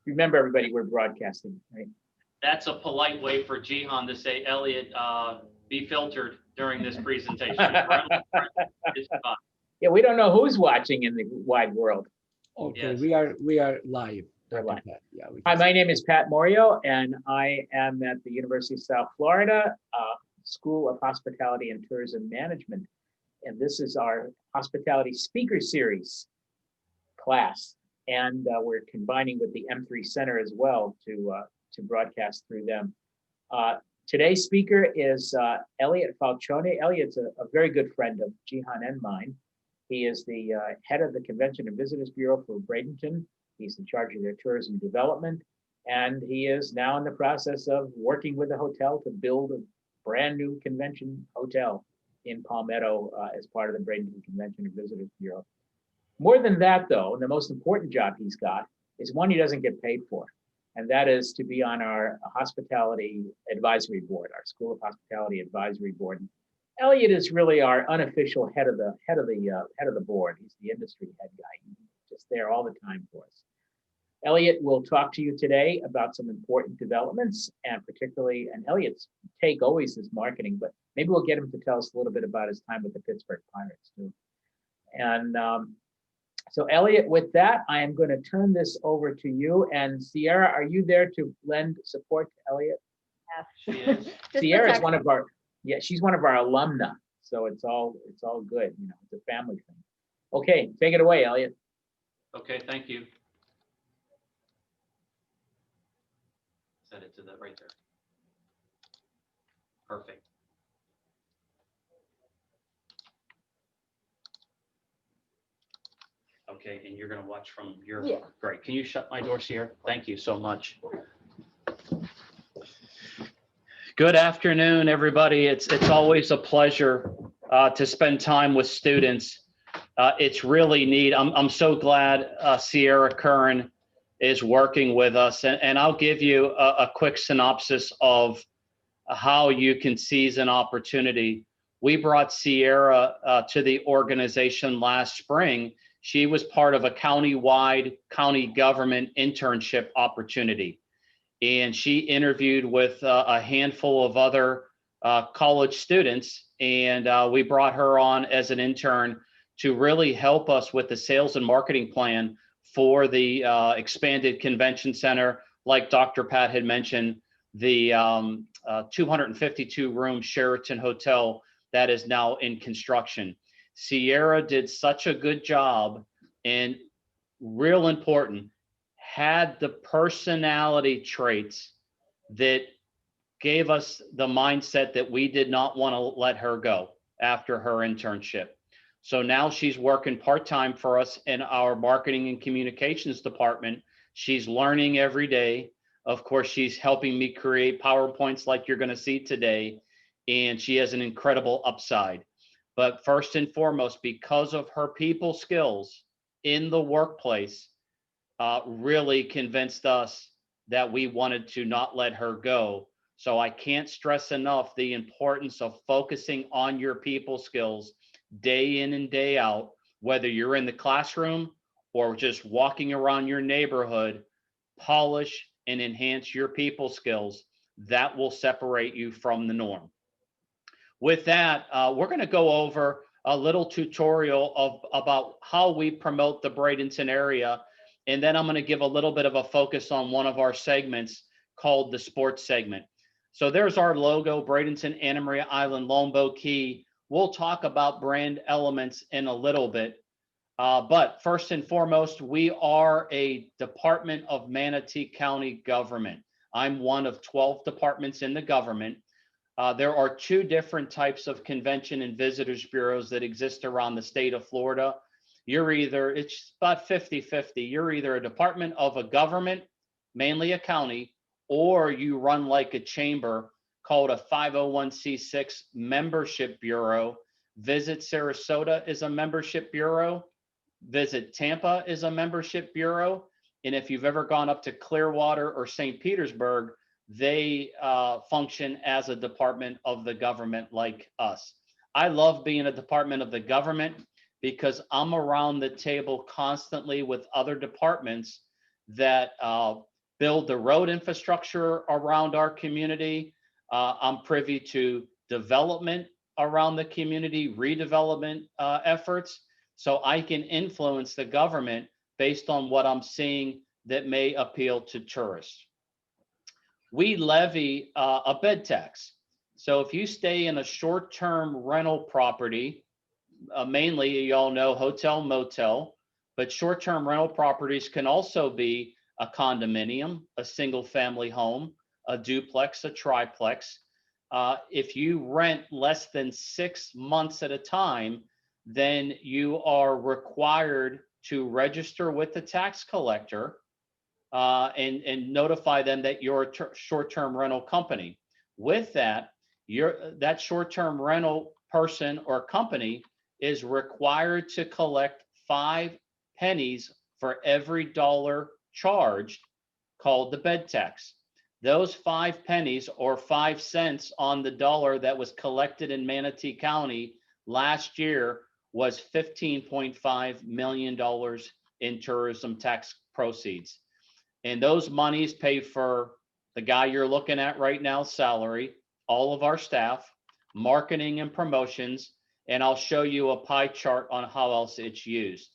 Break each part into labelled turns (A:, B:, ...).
A: Remember, everybody, we're broadcasting, right?
B: That's a polite way for Jihan to say, Elliott, be filtered during this presentation.
A: Yeah, we don't know who's watching in the wide world.
C: Okay,
B: Yes.
C: we are live.
A: We're live.
C: Yeah.
A: Hi, my name is Pat Morio, and I am at the University of South Florida School of Hospitality and Tourism Management. And this is our Hospitality Speaker Series class. And we're combining with the M3 Center as well to broadcast through them. Today's speaker is Elliott Falcione. Elliott's a very good friend of Jihan and mine. He is the head of the Convention and Visitors Bureau for Bradenton. He's in charge of their tourism development. And he is now in the process of working with the hotel to build a brand new convention hotel in Palmetto as part of the Bradenton Convention and Visitors Bureau. More than that, though, the most important job he's got is one he doesn't get paid for. And that is to be on our Hospitality Advisory Board, our School of Hospitality Advisory Board. Elliott is really our unofficial head of the board. He's the industry head guy. He's just there all the time for us. Elliott will talk to you today about some important developments, and particularly, and Elliott's take always is marketing, but maybe we'll get him to tell us a little bit about his time with the Pittsburgh Pirates too. And so Elliott, with that, I am going to turn this over to you. And Sierra, are you there to lend support to Elliott?
B: She is.
A: Sierra is one of our, she's one of our alumna. So it's all good. You know, it's a family thing. Okay, take it away, Elliott.
B: Okay, thank you. Set it to the right there. Perfect. Okay, and you're going to watch from your,
D: Yeah.
B: Great. Can you shut my door, Sierra? Thank you so much. Good afternoon, everybody. It's always a pleasure to spend time with students. It's really neat. I'm so glad Sierra Curran is working with us, and I'll give you a quick synopsis of how you can seize an opportunity. We brought Sierra to the organization last spring. She was part of a county-wide county government internship opportunity. And she interviewed with a handful of other college students. And we brought her on as an intern to really help us with the sales and marketing plan for the expanded convention center. Like Dr. Pat had mentioned, the 252 room Sheraton Hotel that is now in construction. Sierra did such a good job, and real important, had the personality traits that gave us the mindset that we did not want to let her go after her internship. So now she's working part-time for us in our marketing and communications department. She's learning every day. Of course, she's helping me create PowerPoints like you're going to see today, and she has an incredible upside. But first and foremost, because of her people skills in the workplace, really convinced us that we wanted to not let her go. So I can't stress enough the importance of focusing on your people skills day in and day out, whether you're in the classroom or just walking around your neighborhood. Polish and enhance your people skills. That will separate you from the norm. With that, we're going to go over a little tutorial about how we promote the Bradenton area. And then I'm going to give a little bit of a focus on one of our segments called the sports segment. So there's our logo, Bradenton, Anna Maria Island, Longboat Key. We'll talk about brand elements in a little bit. But first and foremost, we are a department of Manatee County government. I'm one of 12 departments in the government. There are two different types of convention and visitors bureaus that exist around the state of Florida. It's about 50-50. You're either a department of a government, mainly a county, or you run like a chamber called a 501c6 membership bureau. Visit Sarasota is a membership bureau. Visit Tampa is a membership bureau. And if you've ever gone up to Clearwater or St. Petersburg, they function as a department of the government like us. I love being a department of the government because I'm around the table constantly with other departments that build the road infrastructure around our community. I'm privy to development around the community, redevelopment efforts, so I can influence the government based on what I'm seeing that may appeal to tourists. We levy a bed tax. So if you stay in a short-term rental property, mainly you all know hotel, motel, but short-term rental properties can also be a condominium, a single family home, a duplex, a triplex. If you rent less than 6 months at a time, then you are required to register with the tax collector and notify them that you're a short-term rental company. With that, that short-term rental person or company is required to collect 5 pennies for every dollar charged, called the bed tax. Those 5 pennies or 5 cents on the dollar that was collected in Manatee County last year was $15.5 million in tourism tax proceeds. And those monies pay for the guy you're looking at right now, salary, all of our staff, marketing and promotions, and I'll show you a pie chart on how else it's used.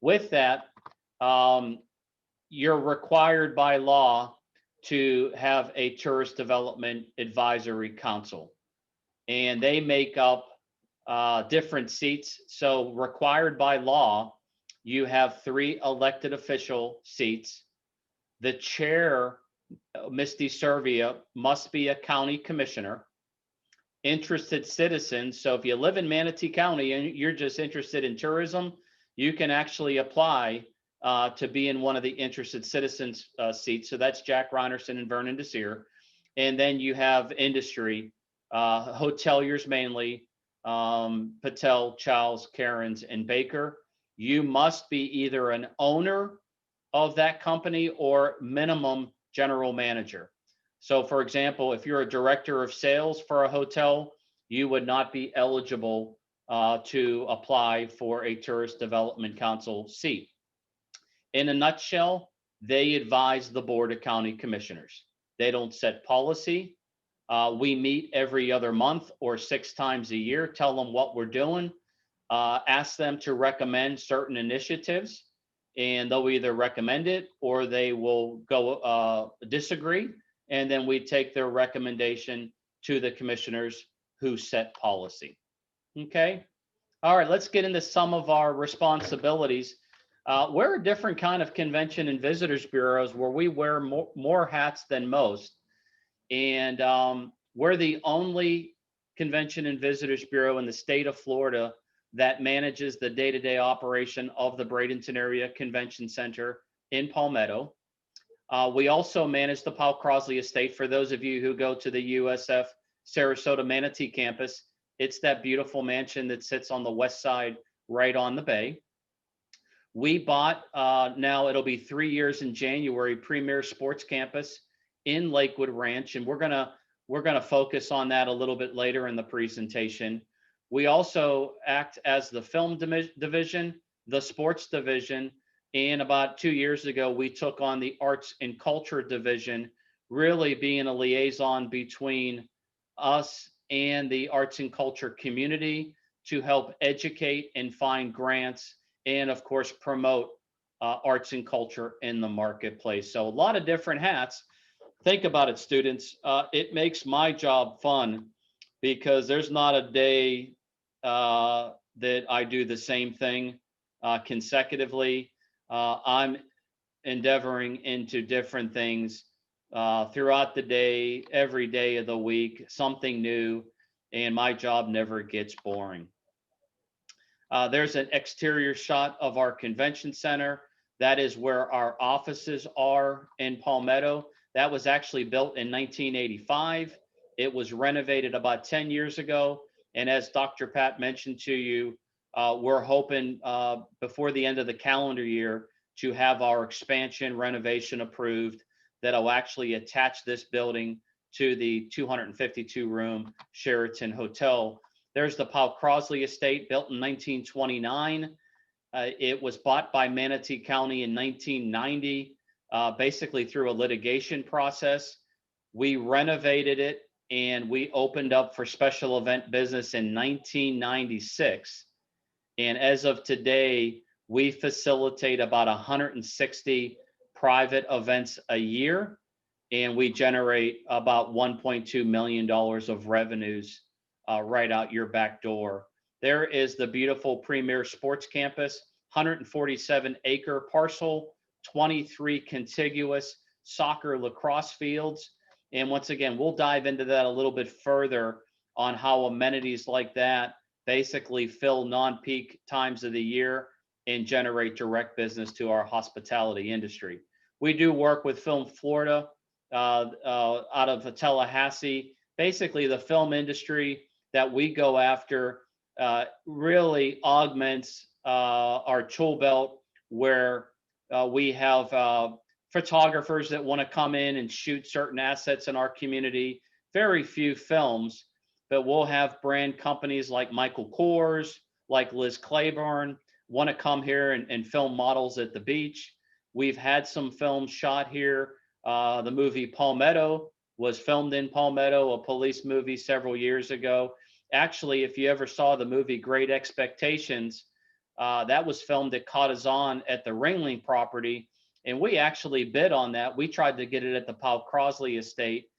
B: With that, you're required by law to have a tourist development advisory council, and they make up different seats. So required by law, you have 3 elected official seats. The chair, Misty Servia, must be a county commissioner. Interested citizens, so if you live in Manatee County and you're just interested in tourism, you can actually apply to be in one of the interested citizens seats. So that's Jack Reinerson and Vernon Desir. And then you have industry, hoteliers mainly, Patel, Childs, Cairns, and Baker. You must be either an owner of that company or minimum general manager. So for example, if you're a director of sales for a hotel, you would not be eligible to apply for a tourist development council seat. In a nutshell, they advise the board of county commissioners. They don't set policy. We meet every other month or 6 times a year, tell them what we're doing, ask them to recommend certain initiatives, and they'll either recommend it or they will go disagree. And then we take their recommendation to the commissioners who set policy. Okay. All right, let's get into some of our responsibilities. We're a different kind of convention and visitors bureaus where we wear more hats than most. And we're the only convention and visitors bureau in the state of Florida that manages the day-to-day operation of the Bradenton Area Convention Center in Palmetto. We also manage the Powell Crosley Estate. For those of you who go to the USF Sarasota Manatee campus, it's that beautiful mansion that sits on the west side, right on the bay. We bought, now it'll be 3 years in January, Premier Sports Campus in Lakewood Ranch, and we're gonna focus on that a little bit later in the presentation. We also act as the film division, the sports division, and about 2 years ago, we took on the arts and culture division, really being a liaison between us and the arts and culture community to help educate and find grants and, of course, promote arts and culture in the marketplace. So a lot of different hats. Think about it, students. It makes my job fun because there's not a day that I do the same thing consecutively. I'm endeavoring into different things throughout the day, every day of the week, something new, and my job never gets boring. There's an exterior shot of our convention center. That is where our offices are in Palmetto. That was actually built in 1985. It was renovated about 10 years ago. And as Dr. Pat mentioned to you, we're hoping before the end of the calendar year to have our expansion renovation approved that'll actually attach this building to the 252 room Sheraton Hotel. There's the Powell Crosley Estate, built in 1929. It was bought by Manatee County in 1990. basically through a litigation process. We renovated it and we opened up for special event business in 1996. And as of today, we facilitate about 160 private events a year, and we generate about $1.2 million of revenues right out your back door. There is the beautiful Premier Sports Campus, 147-acre parcel, 23 contiguous soccer lacrosse fields. And once again, we'll dive into that a little bit further on how amenities like that basically fill non-peak times of the year and generate direct business to our hospitality industry. We do work with Film Florida out of Tallahassee. Basically, the film industry that we go after really augments our tool belt, where we have photographers that want to come in and shoot certain assets in our community. Very few films, but we'll have brand companies like Michael Kors, like Liz Claiborne, want to come here and film models at the beach. We've had some films shot here. The movie Palmetto was filmed in Palmetto, a police movie several years ago. Actually, if you ever saw the movie Great Expectations, that was filmed at Cottazon at the Ringling property. And we actually bid on that. We tried to get it at the Powell Crosley estate.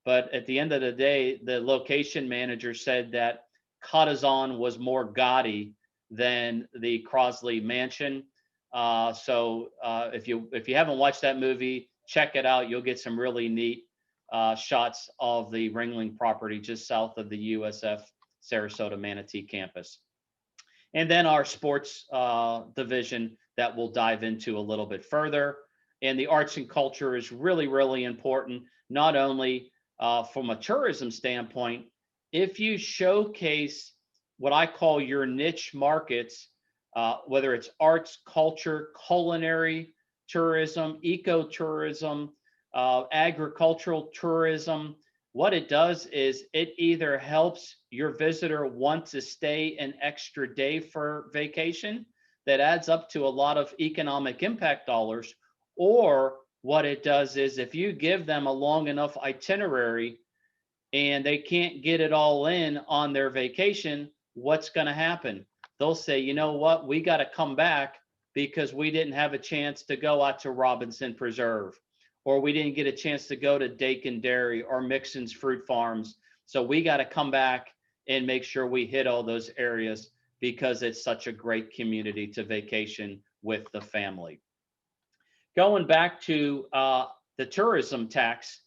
B: But at the end of the day, the location manager said that Cottazon was more gaudy than the Crosley mansion. So if you haven't watched that movie, check it out. You'll get some really neat shots of the Ringling property just south of the USF Sarasota Manatee campus. And then our sports division that we'll dive into a little bit further. And the arts and culture is really, really important, not only from a tourism standpoint. If you showcase what I call your niche markets, whether it's arts, culture, culinary tourism, ecotourism, agricultural tourism, what it does is it either helps your visitor want to stay an extra day for vacation that adds up to a lot of economic impact dollars, or what it does is if you give them a long enough itinerary and they can't get it all in on their vacation, what's going to happen? They'll say, you know what, we got to come back because we didn't have a chance to go out to Robinson Preserve, or we didn't get a chance to go to Dakin Dairy or Mixon's Fruit Farms. So we got to come back and make sure we hit all those areas because it's such a great community to vacation with the family. Going back to the tourism tax,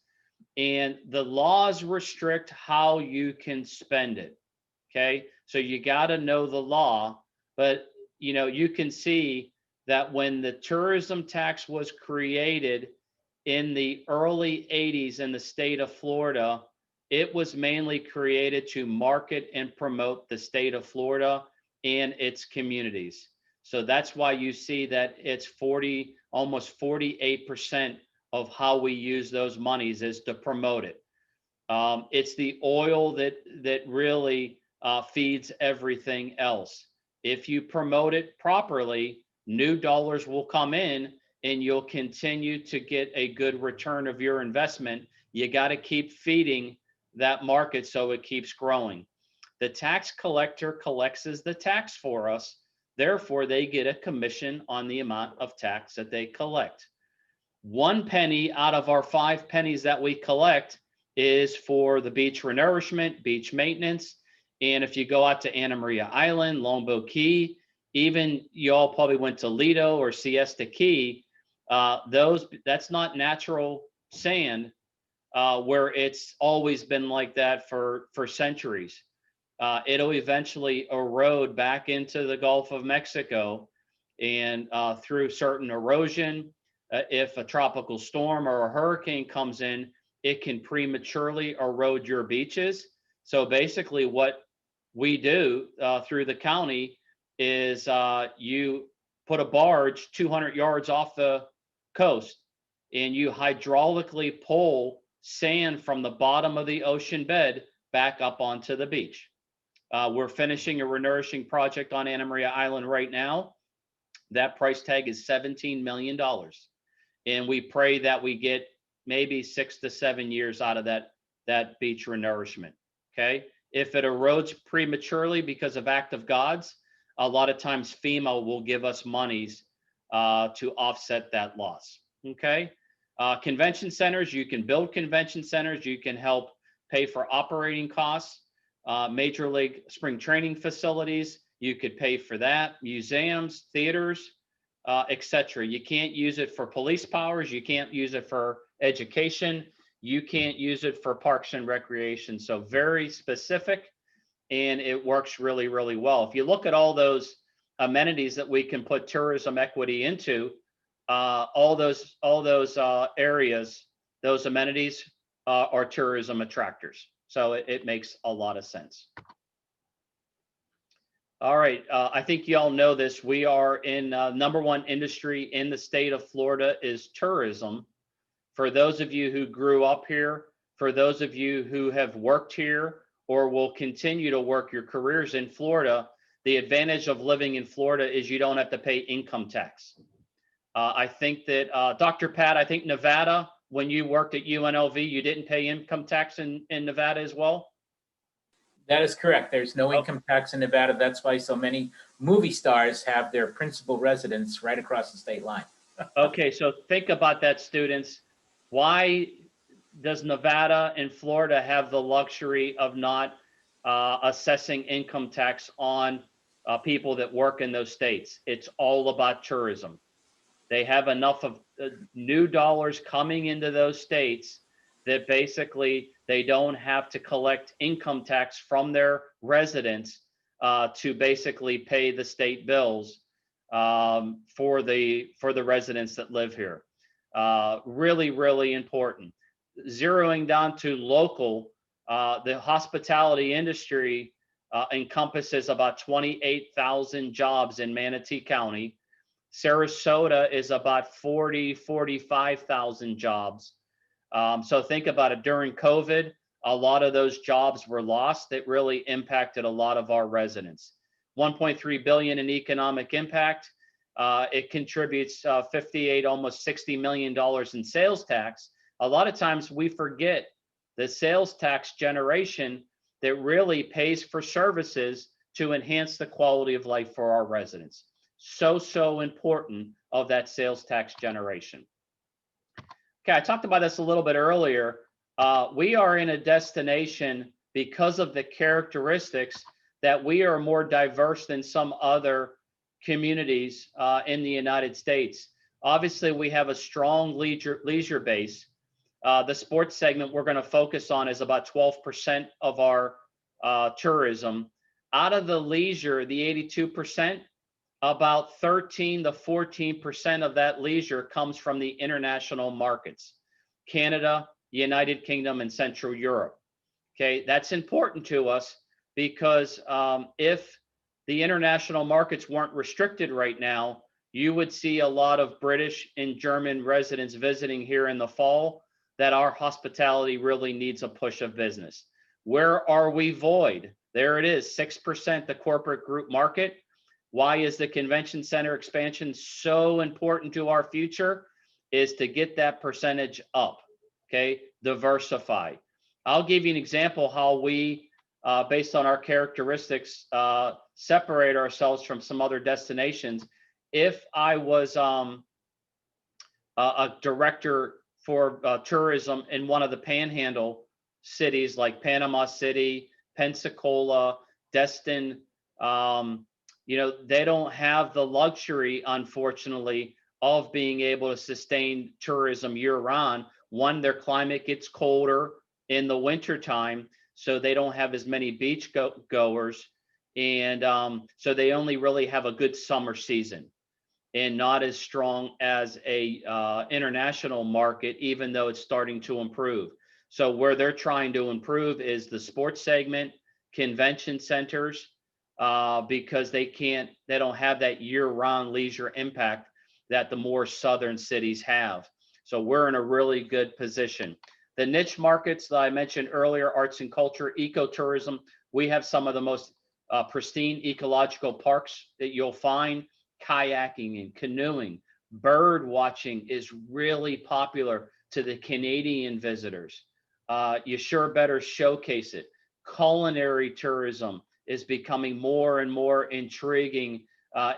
B: and the laws restrict how you can spend it. Okay, so you got to know the law, but you know, you can see that when the tourism tax was created in the early 80s in the state of Florida, it was mainly created to market and promote the state of Florida and its communities. So that's why you see that it's almost 48% of how we use those monies is to promote it. It's the oil that really feeds everything else. If you promote it properly, new dollars will come in and you'll continue to get a good return of your investment. You got to keep feeding that market so it keeps growing. The tax collector collects the tax for us. Therefore, they get a commission on the amount of tax that they collect. 1 penny out of our 5 pennies that we collect is for the beach renourishment, beach maintenance. And if you go out to Anna Maria Island, Longboat Key, even y'all probably went to Lido or Siesta Key, that's not natural sand where it's always been like that for centuries. It'll eventually erode back into the Gulf of Mexico, and through certain erosion, if a tropical storm or a hurricane comes in, it can prematurely erode your beaches. So basically what we do through the county is you put a barge 200 yards off the coast and you hydraulically pull sand from the bottom of the ocean bed back up onto the beach. We're finishing a renourishing project on Anna Maria Island right now. That price tag is $17 million. And we pray that we get maybe 6 to 7 years out of that beach renourishment. Okay. If it erodes prematurely because of act of God's, a lot of times FEMA will give us monies to offset that loss. Okay. Convention centers, you can build convention centers. You can help pay for operating costs. Major league spring training facilities, you could pay for that. Museums, theaters, etc. You can't use it for police powers. You can't use it for education. You can't use it for parks and recreation. So very specific, and it works really, really well. If you look at all those amenities that we can put tourism equity into, all those areas, those amenities are tourism attractors. So it makes a lot of sense. All right, I think you all know this. We are in #1 industry in the state of Florida is tourism. For those of you who grew up here, for those of you who have worked here or will continue to work your careers in Florida, the advantage of living in Florida is you don't have to pay income tax. I think that Dr. Pat, I think Nevada, when you worked at UNLV, you didn't pay income tax in Nevada as well?
A: That is correct. There's no income tax in Nevada. That's why so many movie stars have their principal residence right across the state line.
B: Okay, so think about that, students. Why does Nevada and Florida have the luxury of not assessing income tax on people that work in those states? It's all about tourism. They have enough of new dollars coming into those states that basically they don't have to collect income tax from their residents to basically pay the state bills for the residents that live here. Really, really important. Zeroing down to local, the hospitality industry encompasses about 28,000 jobs in Manatee County. Sarasota is about 45,000 jobs. So think about it. During COVID, a lot of those jobs were lost. It really impacted a lot of our residents. 1.3 billion in economic impact. It contributes 58, almost $60 million in sales tax. A lot of times we forget the sales tax generation that really pays for services to enhance the quality of life for our residents. So important of that sales tax generation. Okay, I talked about this a little bit earlier. We are in a destination because of the characteristics that we are more diverse than some other communities in the United States. Obviously, we have a strong leisure base. The sports segment we're going to focus on is about 12% of our tourism. Out of the leisure, the 82%, about 13 to 14% of that leisure comes from the international markets, Canada, United Kingdom, and Central Europe. Okay, that's important to us because if the international markets weren't restricted right now, you would see a lot of British and German residents visiting here in the fall. That our hospitality really needs a push of business. Where are we void? There it is, 6%, the corporate group market. Why is the convention center expansion so important to our future? Is to get that percentage up, okay? Diversify. I'll give you an example how we, based on our characteristics, separate ourselves from some other destinations. If I was a director for tourism in one of the panhandle cities like Panama City, Pensacola, Destin, you know, they don't have the luxury, unfortunately, of being able to sustain tourism year round. One, their climate gets colder in the wintertime, so they don't have as many beach goers. And so they only really have a good summer season and not as strong as a international market, even though it's starting to improve. So where they're trying to improve is the sports segment, convention centers, because they don't have that year-round leisure impact that the more southern cities have. So we're in a really good position. The niche markets that I mentioned earlier, arts and culture, ecotourism, we have some of the most pristine ecological parks that you'll find, kayaking and canoeing, Bird watching is really popular to the Canadian visitors. You sure better showcase it. Culinary tourism is becoming more and more intriguing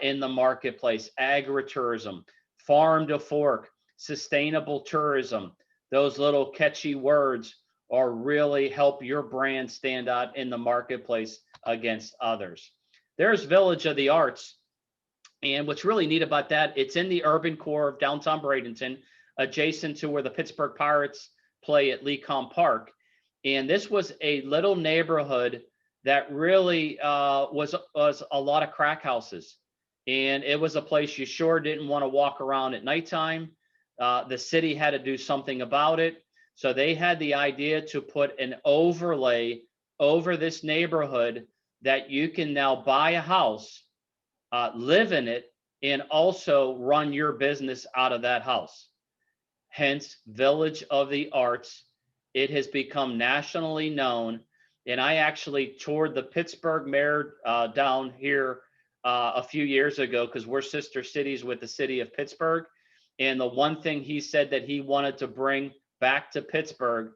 B: in the marketplace. Agritourism, farm to fork, sustainable tourism, those little catchy words are really help your brand stand out in the marketplace against others. There's Village of the Arts. And what's really neat about that, it's in the urban core of downtown Bradenton, adjacent to where the Pittsburgh Pirates play at Lecom Park. And this was a little neighborhood that really was a lot of crack houses. And it was a place you sure didn't want to walk around at nighttime. The city had to do something about it. So they had the idea to put an overlay over this neighborhood that you can now buy a house, live in it, and also run your business out of that house. Hence, Village of the Arts. It has become nationally known. And I actually toured the Pittsburgh mayor down here a few years ago because we're sister cities with the city of Pittsburgh. And the one thing he said that he wanted to bring back to Pittsburgh,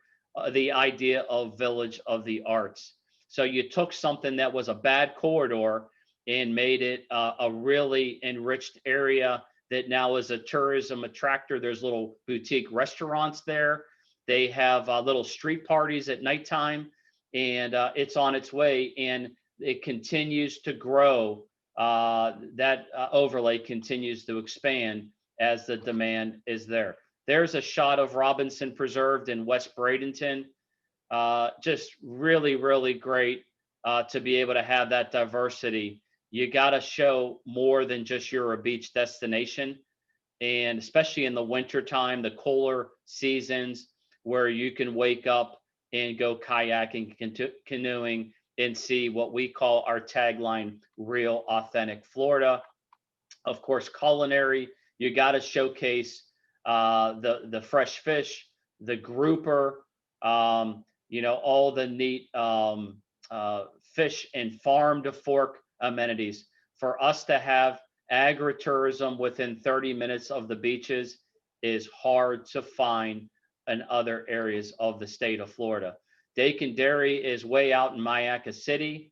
B: the idea of Village of the Arts. So you took something that was a bad corridor and made it a really enriched area that now is a tourism attractor. There's little boutique restaurants there. They have little street parties at nighttime, and it's on its way, and it continues to grow. That overlay continues to expand as the demand is there. There's a shot of Robinson Preserved in West Bradenton. Just really, really great to be able to have that diversity. You got to show more than just you're a beach destination. And especially in the wintertime, the cooler seasons where you can wake up and go kayaking, canoeing, and see what we call our tagline, real, authentic Florida. Of course, culinary, you got to showcase the fresh fish, the grouper, all the neat fish and farm to fork amenities. For us to have agritourism within 30 minutes of the beaches is hard to find in other areas of the state of Florida. Dakin Dairy is way out in Mayaca City.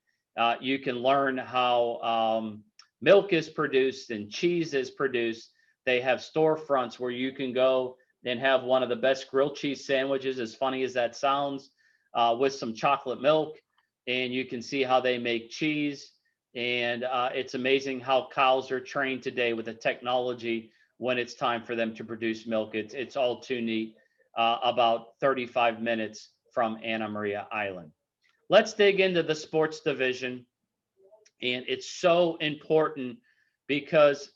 B: You can learn how milk is produced and cheese is produced. They have storefronts where you can go and have one of the best grilled cheese sandwiches, as funny as that sounds, with some chocolate milk. And you can see how they make cheese. And it's amazing how cows are trained today with the technology when it's time for them to produce milk. It's all too neat, about 35 minutes from Anna Maria Island. Let's dig into the sports division. And it's so important because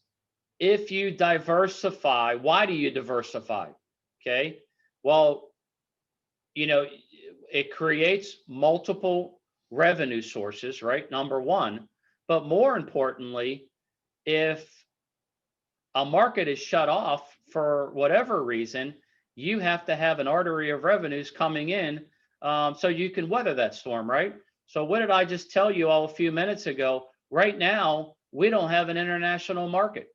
B: if you diversify, why do you diversify? Okay. Well, it creates multiple revenue sources, right? Number one. But more importantly, if a market is shut off for whatever reason, you have to have an artery of revenues coming in so you can weather that storm, right? So what did I just tell you all a few minutes ago? Right now, we don't have an international market.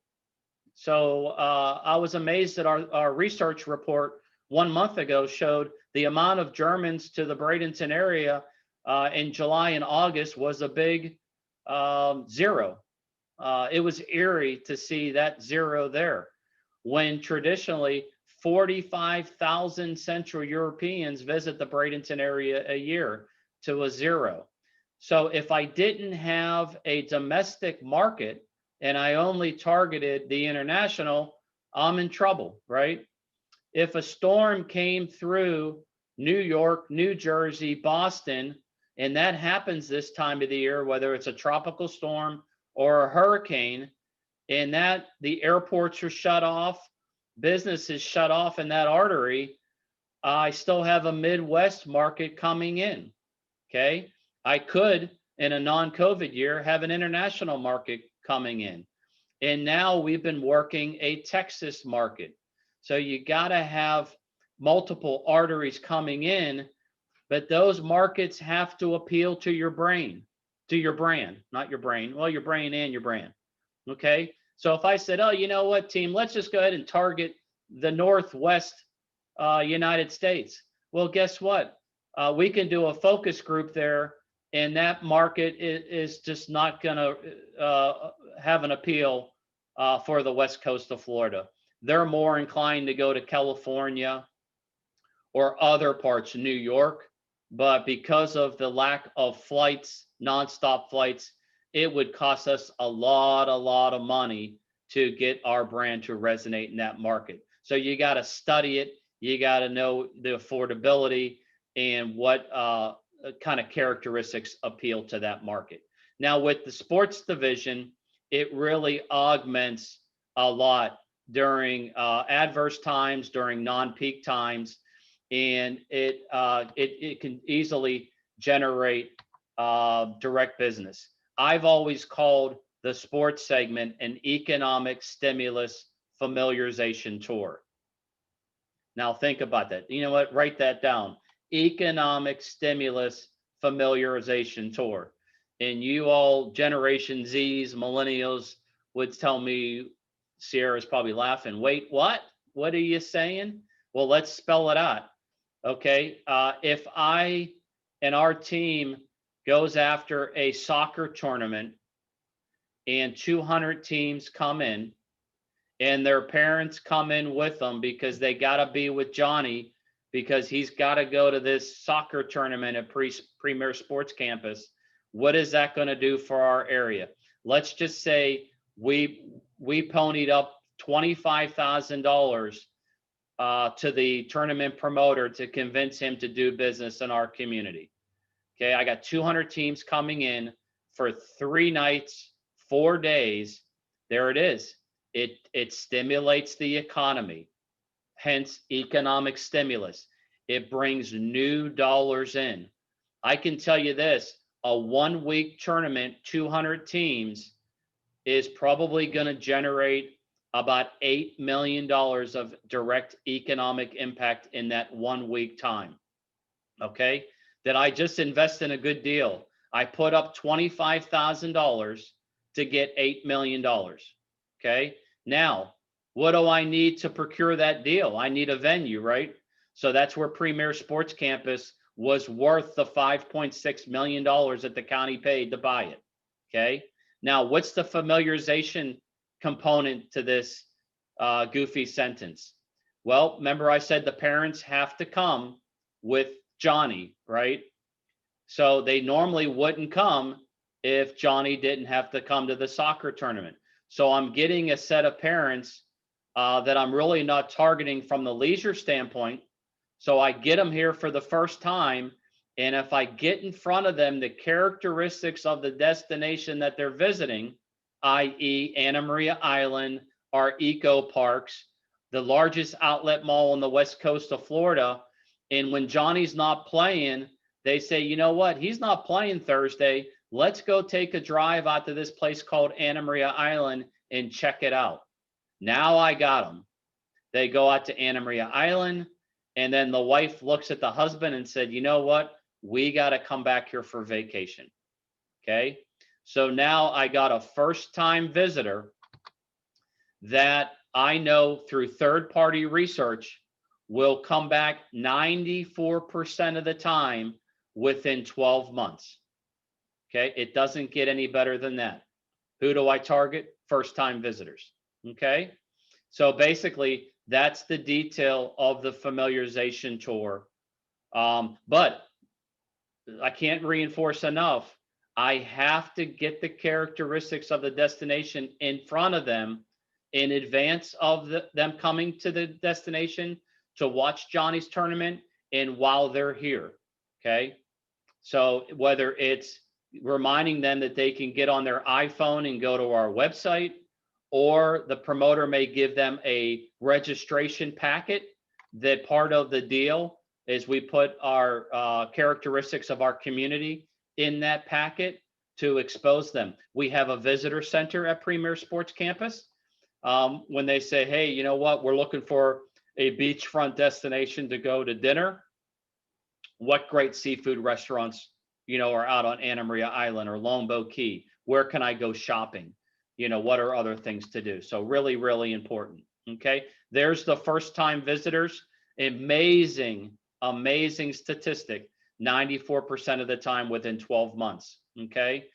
B: So I was amazed that our research report 1 month ago showed the amount of Germans to the Bradenton area in July and August was a big zero. It was eerie to see that zero there when traditionally 45,000 Central Europeans visit the Bradenton area a year to a zero. So if I didn't have a domestic market and I only targeted the international, I'm in trouble, right? If a storm came through New York, New Jersey, Boston, and that happens this time of the year, whether it's a tropical storm or a hurricane, and that the airports are shut off, business is shut off in that artery, I still have a Midwest market coming in, okay? I could, in a non-COVID year, have an international market coming in. And now we've been working a Texas market. So you gotta have multiple arteries coming in, but those markets have to appeal to your brain, to your brand, not your brain. Well, your brain and your brand. Okay. So if I said, oh, you know what, team, let's just go ahead and target the Northwest United States. Well, guess what? We can do a focus group there, and that market is just not going to have an appeal for the West Coast of Florida. They're more inclined to go to California or other parts of New York, but because of the lack of flights, nonstop flights, it would cost us a lot of money to get our brand to resonate in that market. So you got to study it. You got to know the affordability and what kind of characteristics appeal to that market. Now, with the sports division, it really augments a lot during adverse times, during non-peak times, and it can easily generate direct business. I've always called the sports segment an economic stimulus familiarization tour. Now think about that. You know what? Write that down. Economic stimulus familiarization tour. And you all, Generation Zs, millennials, would tell me, Sierra's probably laughing. Wait, what? What are you saying? Well, let's spell it out. Okay. If I and our team goes after a soccer tournament and 200 teams come in and their parents come in with them because they got to be with Johnny because he's got to go to this soccer tournament at Premier Sports Campus, what is that going to do for our area? Let's just say we ponied up $25,000 to the tournament promoter to convince him to do business in our community. Okay, I got 200 teams coming in for 3 nights, 4 days. There it is. It stimulates the economy, hence economic stimulus. It brings new dollars in. I can tell you this, a 1-week tournament, 200 teams, is probably going to generate about $8 million of direct economic impact in that 1-week time. Okay, that I just invest in a good deal. I put up $25,000 to get $8 million. Okay, now what do I need to procure that deal? I need a venue, right? So that's where Premier Sports Campus was worth the $5.6 million that the county paid to buy it. Okay, now what's the familiarization component to this goofy sentence? Well, remember I said the parents have to come with Johnny, right? So they normally wouldn't come if Johnny didn't have to come to the soccer tournament. So I'm getting a set of parents that I'm really not targeting from the leisure standpoint. So I get them here for the first time. And if I get in front of them the characteristics of the destination that they're visiting, i.e. Anna Maria Island, our eco parks, the largest outlet mall on the west coast of Florida, and when Johnny's not playing, they say, you know what? He's not playing Thursday. Let's go take a drive out to this place called Anna Maria Island and check it out. Now I got them. They go out to Anna Maria Island, and then the wife looks at the husband and said, you know what? We got to come back here for vacation. Okay. So now I got a first-time visitor that I know through third-party research will come back 94% of the time within 12 months. Okay, it doesn't get any better than that. Who do I target? First-time visitors. Okay, so basically that's the detail of the familiarization tour. But I can't reinforce enough. I have to get the characteristics of the destination in front of them in advance of them coming to the destination to watch Johnny's tournament and while they're here. Okay, so whether it's reminding them that they can get on their iPhone and go to our website, or the promoter may give them a registration packet that part of the deal is we put our characteristics of our community in that packet to expose them. We have a visitor center at Premier Sports Campus. When they say, hey, you know what, we're looking for a beachfront destination to go to dinner, what great seafood restaurants, you know, are out on Anna Maria Island or Longboat Key? Where can I go shopping? what are other things to do? So really, really important. Okay. There's the first time visitors. Amazing, amazing statistic. 94% of the time within 12 months. Okay.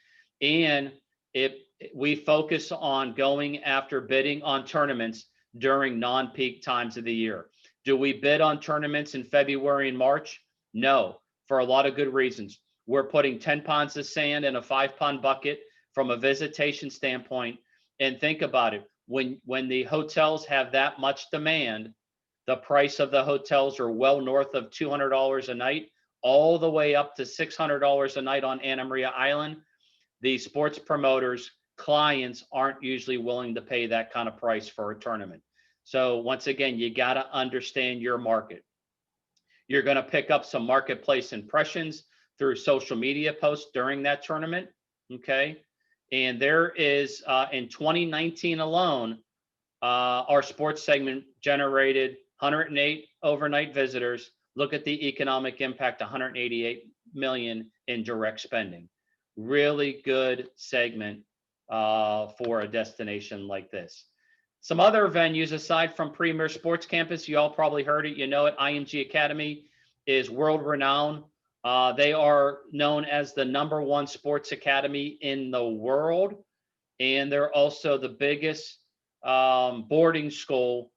B: And if we focus on going after bidding on tournaments during non-peak times of the year. Do we bid on tournaments in February and March? No, for a lot of good reasons. We're putting 10 pounds of sand in a 5-pound bucket from a visitation standpoint. And think about it. When the hotels have that much demand, the price of the hotels are well north of $200 a night, all the way up to $600 a night on Anna Maria Island. The sports promoters, clients aren't usually willing to pay that kind of price for a tournament. So once again, you got to understand your market. You're going to pick up some marketplace impressions through social media posts during that tournament. Okay. And there is, in 2019 alone, our sports segment generated 108 overnight visitors. Look at the economic impact, 188 million in direct spending. Really good segment for a destination like this. Some other venues aside from Premier Sports Campus, you all probably heard it, it, IMG Academy is world renowned. They are known as the #1 sports academy in the world. And they're also the biggest boarding school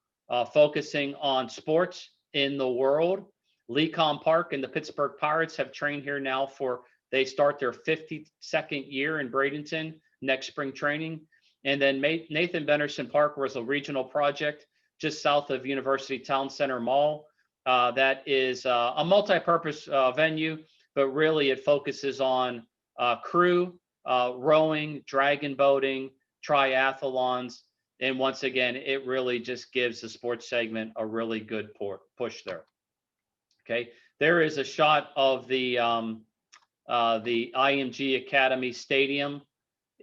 B: focusing on sports in the world. Lecom Park and the Pittsburgh Pirates have trained here now they start their 52nd year in Bradenton next spring training. And then Nathan Benderson Park was a regional project just south of University Town Center Mall. That is a multi-purpose venue, but really it focuses on crew, rowing, dragon boating, triathlons. And once again, it really just gives the sports segment a really good push there. Okay, there is a shot of the IMG Academy Stadium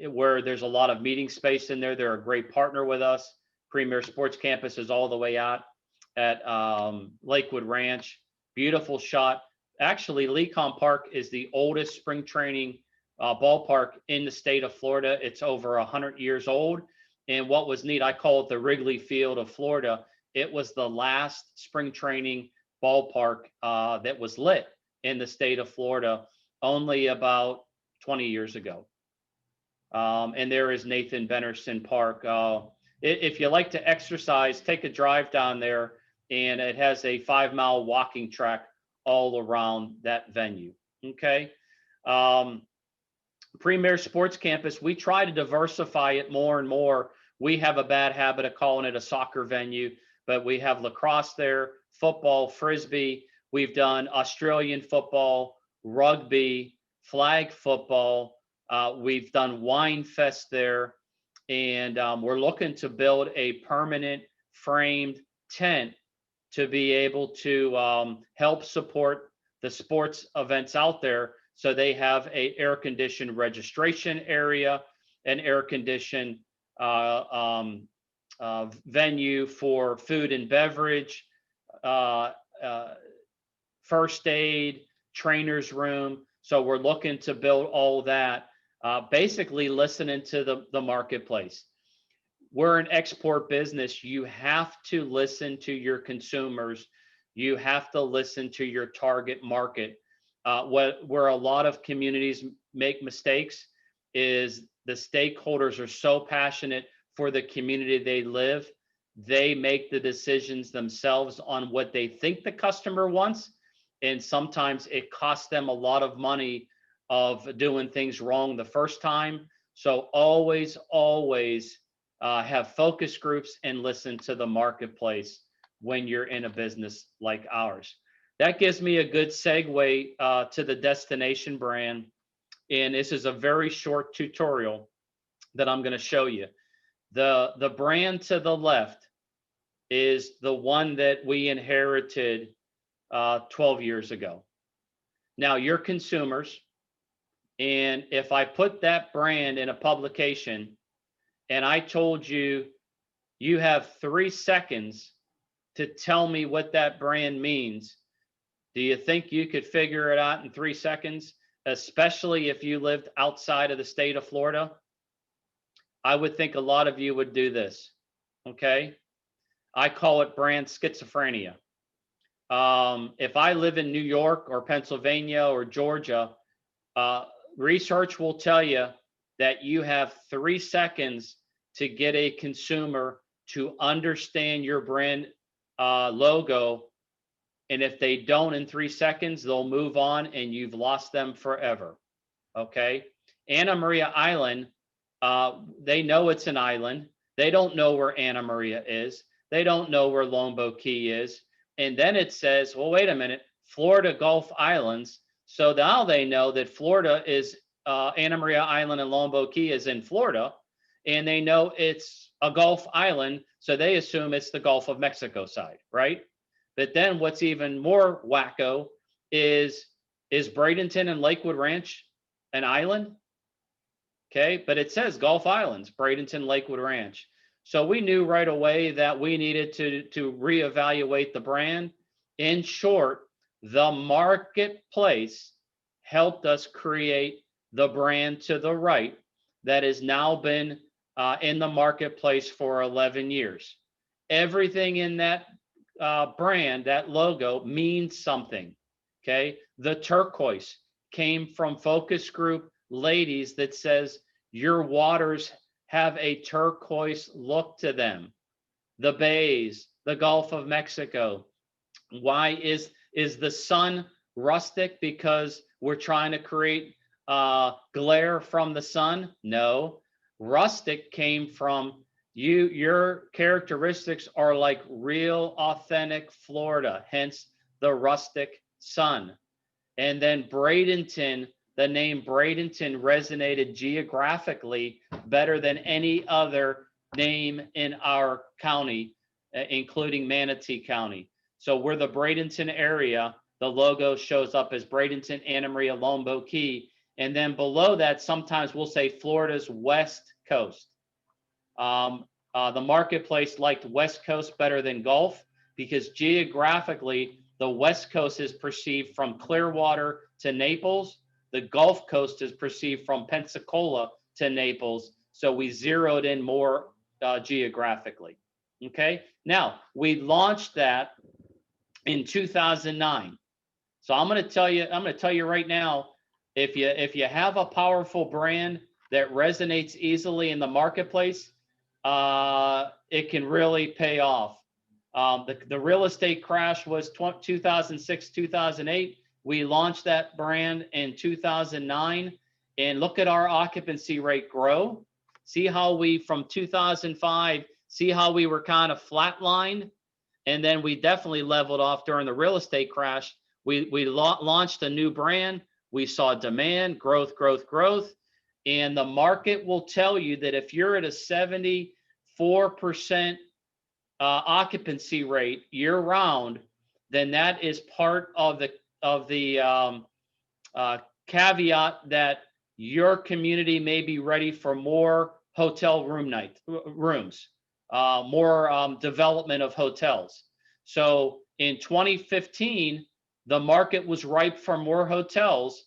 B: where there's a lot of meeting space in there. They're a great partner with us. Premier Sports Campus is all the way out at Lakewood Ranch. Beautiful shot. Actually, Lecom Park is the oldest spring training ballpark in the state of Florida. It's over 100 years old. And what was neat, I call it the Wrigley Field of Florida. It was the last spring training ballpark that was lit in the state of Florida only about 20 years ago. And there is Nathan Benderson Park. If you like to exercise, take a drive down there, and it has a 5-mile walking track all around that venue. Okay. Premier Sports Campus, we try to diversify it more and more. We have a bad habit of calling it a soccer venue, but we have lacrosse there, football, frisbee. We've done Australian football, rugby, flag football. We've done Wine Fest there, and we're looking to build a permanent framed tent to be able to help support the sports events out there. So they have a air-conditioned registration area, an air-conditioned venue for food and beverage, first aid, trainer's room. So we're looking to build all that, basically listening to the marketplace. We're an export business. You have to listen to your consumers. You have to listen to your target market. Where a lot of communities make mistakes is the stakeholders are so passionate for the community they live, they make the decisions themselves on what they think the customer wants. And sometimes it costs them a lot of money of doing things wrong the first time. So always have focus groups and listen to the marketplace when you're in a business like ours. That gives me a good segue to the destination brand. And this is a very short tutorial that I'm going to show you. The brand to the left is the one that we inherited 12 years ago. Now you're consumers. And if I put that brand in a publication and I told you, you have 3 seconds to tell me what that brand means, do you think you could figure it out in 3 seconds, especially if you lived outside of the state of Florida? I would think a lot of you would do this. Okay. I call it brand schizophrenia. If I live in New York or Pennsylvania or Georgia, uh, research will tell you that you have 3 seconds to get a consumer to understand your brand logo. And if they don't in 3 seconds, they'll move on and you've lost them forever. Okay. Anna Maria Island, they know it's an island. They don't know where Anna Maria is. They don't know where Lombo Key is. And then it says, well, wait a minute, Florida Gulf Islands. So now they know that Florida is Anna Maria Island and Lombo Key is in Florida. And they know it's a Gulf Island. So they assume it's the Gulf of Mexico side, right? But then what's even more wacko is Bradenton and Lakewood Ranch an island? Okay, but it says Gulf Islands, Bradenton, Lakewood Ranch. So we knew right away that we needed to reevaluate the brand. In short, the marketplace helped us create the brand to the right that has now been in the marketplace for 11 years. Everything in that brand, that logo means something. Okay, the turquoise came from focus group ladies that says your waters have a turquoise look to them. The bays, the Gulf of Mexico. Why is the sun rustic? Because we're trying to create glare from the sun? No, rustic came from your characteristics are like real authentic Florida, hence the rustic sun. And then Bradenton, the name Bradenton resonated geographically better than any other name in our county, including Manatee County. So we're the Bradenton area. The logo shows up as Bradenton, Anna Maria, Lombo Key. And then below that, sometimes we'll say Florida's West Coast. The marketplace liked West Coast better than Gulf because geographically, the West Coast is perceived from Clearwater to Naples. The Gulf Coast is perceived from Pensacola to Naples. So we zeroed in more geographically. Okay. Now we launched that in 2009. So I'm going to tell you right now, if you have a powerful brand that resonates easily in the marketplace, it can really pay off. The real estate crash was 2006, 2008. We launched that brand in 2009, and look at our occupancy rate grow. See how we, from 2005, see how we were kind of flatlined, and then we definitely leveled off during the real estate crash. We launched a new brand. We saw demand, growth, and the market will tell you that if you're at a 74% occupancy rate year round, then that is part of the caveat that your community may be ready for more hotel rooms, more development of hotels. So in 2015, the market was ripe for more hotels.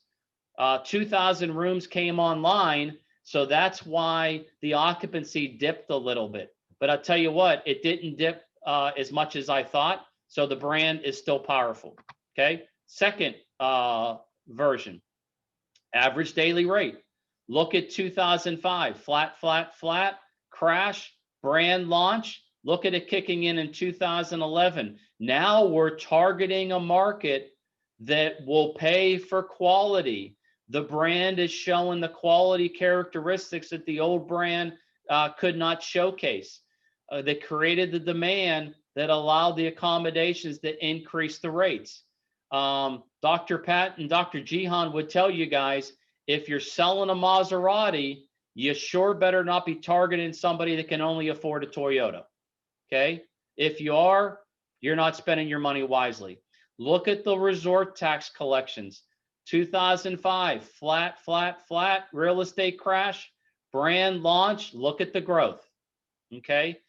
B: 2,000 rooms came online, so that's why the occupancy dipped a little bit. But I'll tell you what, it didn't dip as much as I thought. So the brand is still powerful. Okay. Second version, average daily rate. Look at 2005, flat, crash, brand launch. Look at it kicking in 2011. Now we're targeting a market that will pay for quality. The brand is showing the quality characteristics that the old brand could not showcase. That created the demand that allowed the accommodations that increased the rates. Dr. Pat and Dr. Jihan would tell you guys, if you're selling a Maserati, you sure better not be targeting somebody that can only afford a Toyota. Okay? If you are, you're not spending your money wisely. Look at the resort tax collections. 2005, flat, real estate crash, brand launch, look at the growth. Okay?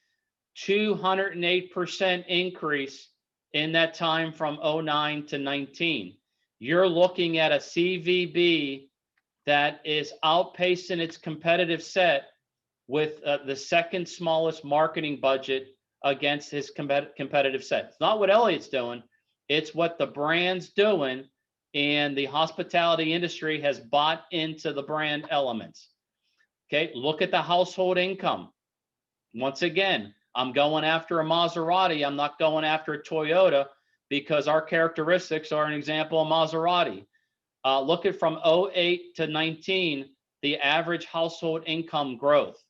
B: 208% increase in that time from 09 to 19. You're looking at a CVB that is outpacing its competitive set with the second smallest marketing budget against his competitive set. It's not what Elliott's doing, it's what the brand's doing, and the hospitality industry has bought into the brand elements. Okay, look at the household income. Once again, I'm going after a Maserati, I'm not going after a Toyota, because our characteristics are an example of Maserati. Look at from 08 to 19, the average household income growth.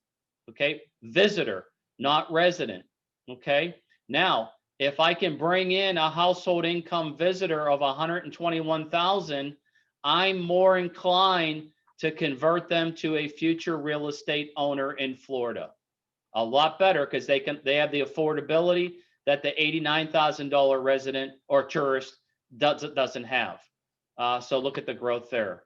B: Okay, visitor, not resident. Okay, now if I can bring in a household income visitor of 121,000, I'm more inclined to convert them to a future real estate owner in Florida. A lot better, because they have the affordability that the $89,000 resident or tourist doesn't have. So look at the growth there.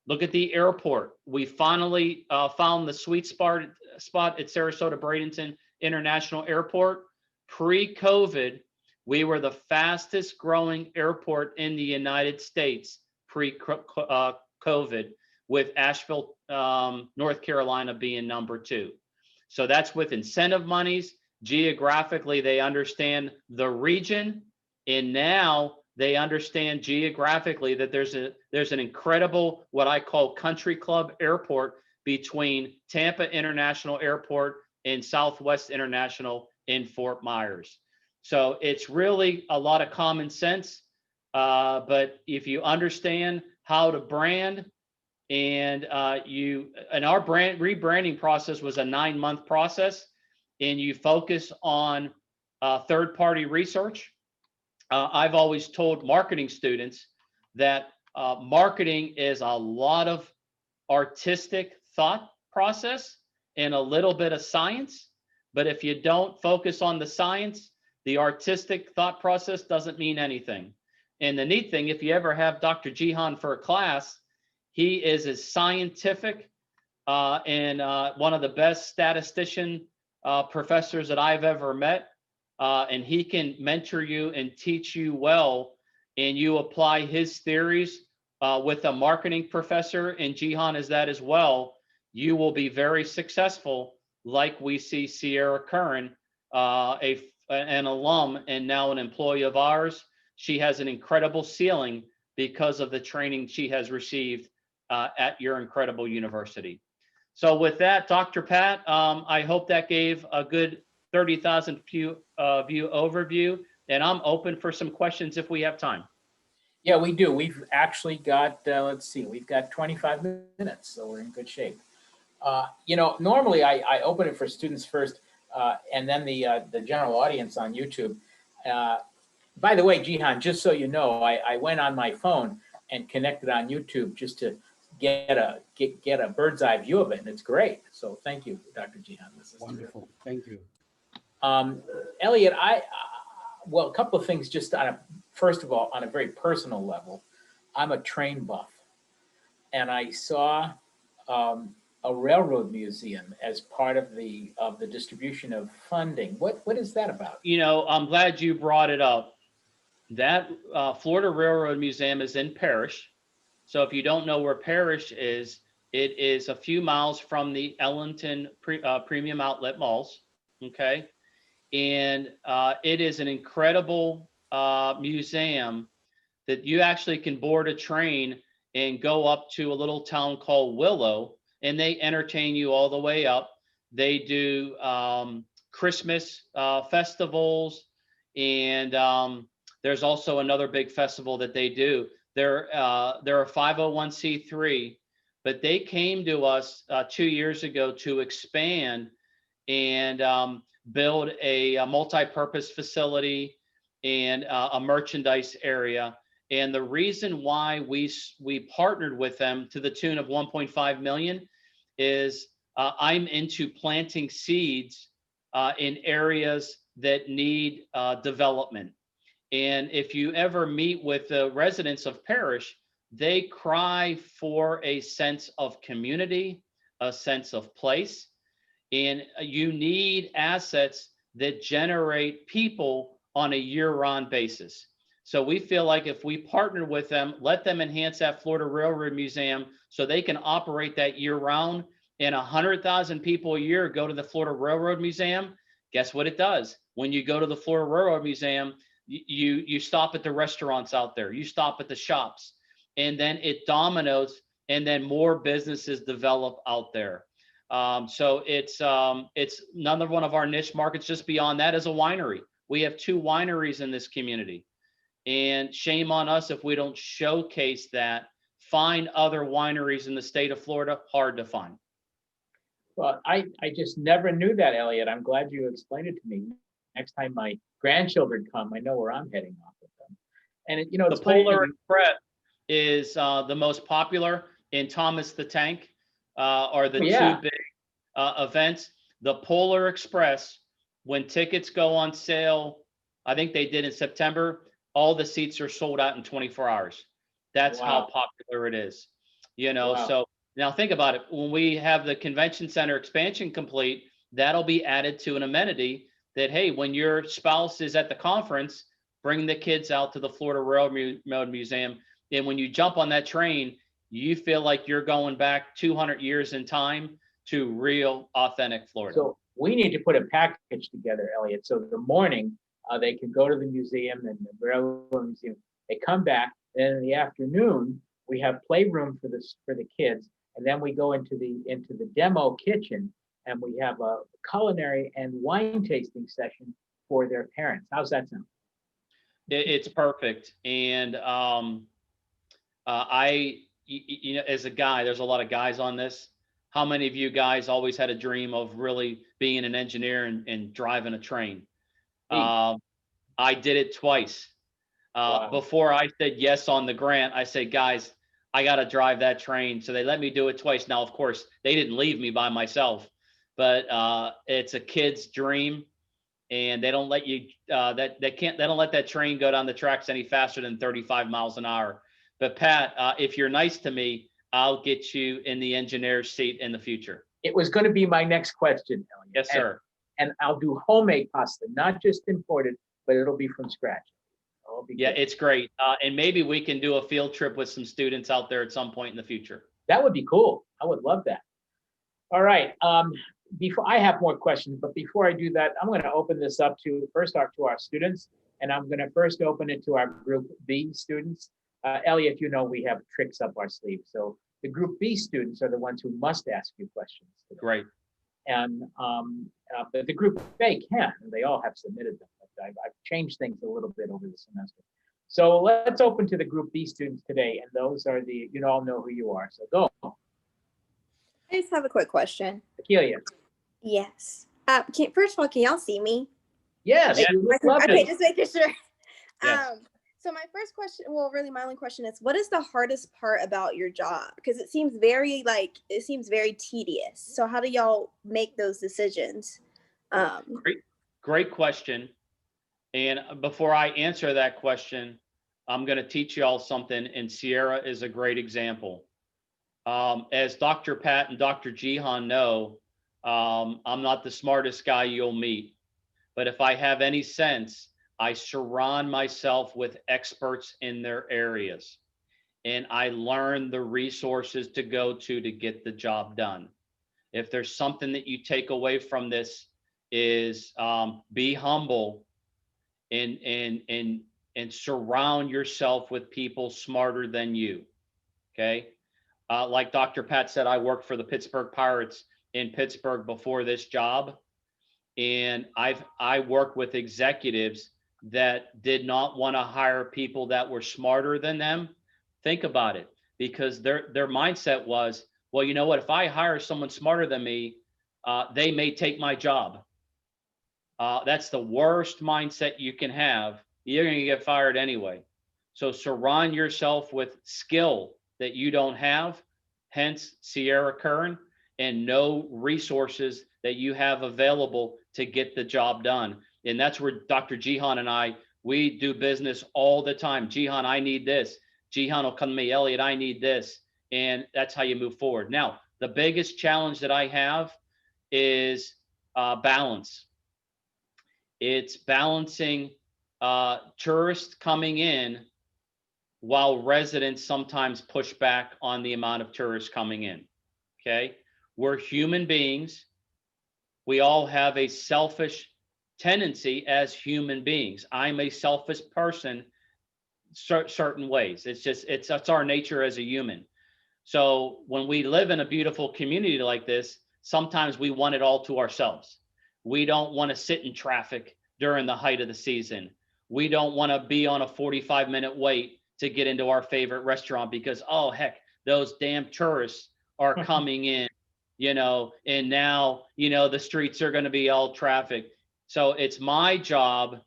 B: Look at the airport. We finally found the sweet spot at Sarasota Bradenton International Airport. Pre-COVID, we were the fastest growing airport in the United States pre-COVID, with Asheville, North Carolina being number 2. So that's with incentive monies. Geographically, they understand the region, and now they understand geographically that there's an incredible, what I call country club airport between Tampa International Airport and Southwest International in Fort Myers. So it's really a lot of common sense, but if you understand how to brand, and our brand rebranding process was a 9-month process, and you focus on third-party research. I've always told marketing students that marketing is a lot of artistic thought process and a little bit of science. But if you don't focus on the science, the artistic thought process doesn't mean anything. And the neat thing, if you ever have Dr. Jihan for a class, he is as scientific and one of the best statistician professors that I've ever met. And he can mentor you and teach you well, and you apply his theories with a marketing professor, and Jihan is that as well, you will be very successful, like we see Sierra Curran, an alum and now an employee of ours. She has an incredible ceiling because of the training she has received at your incredible university. So with that, Dr. Pat, I hope that gave a good 30,000 view overview, and I'm open for some questions if we have time.
A: Yeah, we do. We've actually got, let's see, we've got 25 minutes, so we're in good shape. Normally I open it for students first, and then the general audience on YouTube. By the way, Jihan, just so you know, I went on my phone and connected on YouTube just to get a bird's eye view of it, and it's great. So thank you, Dr. Jihan. This is
C: wonderful. Thank you.
A: Elliott, well, a couple of things just first of all, on a very personal level. I'm a train buff, and I saw a railroad museum as part of the distribution of funding. What is that about?
B: I'm glad you brought it up. That Florida Railroad Museum is in Parrish. So if you don't know where Parrish is, it is a few miles from the Ellington Premium Outlet Malls. Okay. And it is an incredible museum that you actually can board a train and go up to a little town called Willow, and they entertain you all the way up. They do Christmas festivals, and there's also another big festival that they do. They're a 501c3, but they came to us 2 years ago to expand and build a multi-purpose facility and a merchandise area. And the reason why we partnered with them to the tune of 1.5 million is I'm into planting seeds in areas that need development. And if you ever meet with the residents of Parrish, they cry for a sense of community, a sense of place. And you need assets that generate people on a year-round basis. So we feel like if we partner with them, let them enhance that Florida Railroad Museum so they can operate that year-round, and 100,000 people a year go to the Florida Railroad Museum, guess what it does? When you go to the Florida Railroad Museum, you stop at the restaurants out there, you stop at the shops, and then it dominoes, and then more businesses develop out there. So it's another one of our niche markets. Just beyond that is a winery. We have 2 wineries in this community, and shame on us if we don't showcase that. Find other wineries in the state of Florida, hard to find.
A: Well, I just never knew that, Elliot. I'm glad you explained it to me. Next time my grandchildren come, I know where I'm heading off with them. And it,
B: The
A: it's funny
B: Polar Express is the most popular, and Thomas the Tank are the 2 big events. The Polar Express, when tickets go on sale, I think they did in September, all the seats are sold out in 24 hours. That's how popular it is. So now think about it. When we have the convention center expansion complete, that'll be added to an amenity that, hey, when your spouse is at the conference, bring the kids out to the Florida Railroad Museum. And when you jump on that train, you feel like you're going back 200 years in time to real, authentic Florida.
A: So we need to put a package together, Elliot. So the morning, they can go to the museum and the Railroad Museum. They come back, and in the afternoon, we have playroom for the kids, and then we go into the demo kitchen, and we have a culinary and wine tasting session for their parents. How's that sound?
B: It's perfect. And as a guy, there's a lot of guys on this. How many of you guys always had a dream of really being an engineer and driving a train? I did it twice. Before I said yes on the grant, I said, guys, I got to drive that train. So they let me do it twice. Now, of course, they didn't leave me by myself, but it's a kid's dream, and they don't let you they don't let that train go down the tracks any faster than 35 miles an hour. But Pat, if you're nice to me, I'll get you in the engineer's seat in the future.
A: It was going to be my next question, Elliot.
B: Yes, sir.
A: And I'll do homemade pasta, not just imported, but it'll be from scratch.
B: Yeah, it's great. And maybe we can do a field trip with some students out there at some point in the future.
A: That would be cool. I would love that. All right. Before I have more questions, but before I do that, I'm going to open this up to our students, and I'm going to first open it to our Group B students. Elliot, we have tricks up our sleeve. So the Group B students are the ones who must ask you questions today.
B: Great.
A: And but the Group A can, and they all have submitted them. I've changed things a little bit over the semester. So let's open to the Group B students today, and those are you all know who you are. So go.
C: I just have a quick question.
A: Akeelia.
C: Yes. First of all, can y'all see me?
A: Yes.
C: Okay, just making sure.
B: Yes.
C: So my first question, well, really my only question is, what is the hardest part about your job? Because it seems very tedious. So how do y'all make those decisions?
B: Great question. And before I answer that question, I'm going to teach you all something, and Sierra is a great example. As Dr. Pat and Dr. Jihan know, I'm not the smartest guy you'll meet, but if I have any sense, I surround myself with experts in their areas, and I learn the resources to go to get the job done. If there's something that you take away from this is be humble and surround yourself with people smarter than you. Okay. Like Dr. Pat said, I worked for the Pittsburgh Pirates in Pittsburgh before this job. And I worked with executives that did not want to hire people that were smarter than them. Think about it, because their mindset was, well, you know what, if I hire someone smarter than me, they may take my job. That's the worst mindset you can have. You're going to get fired anyway. So surround yourself with skill that you don't have, hence Sierra Curran, and know resources that you have available to get the job done. And that's where Dr. Jihan and we do business all the time. Jihan, I need this. Jihan will come to me, Elliot, I need this. And that's how you move forward. Now, the biggest challenge that I have is balance. It's balancing tourists coming in while residents sometimes push back on the amount of tourists coming in. Okay. We're human beings. We all have a selfish tendency as human beings. I'm a selfish person certain ways. That's our nature as a human. So when we live in a beautiful community like this, sometimes we want it all to ourselves. We don't want to sit in traffic during the height of the season. We don't want to be on a 45-minute wait to get into our favorite restaurant because, oh, heck, those damn tourists are coming in, and now, the streets are going to be all traffic. So it's my job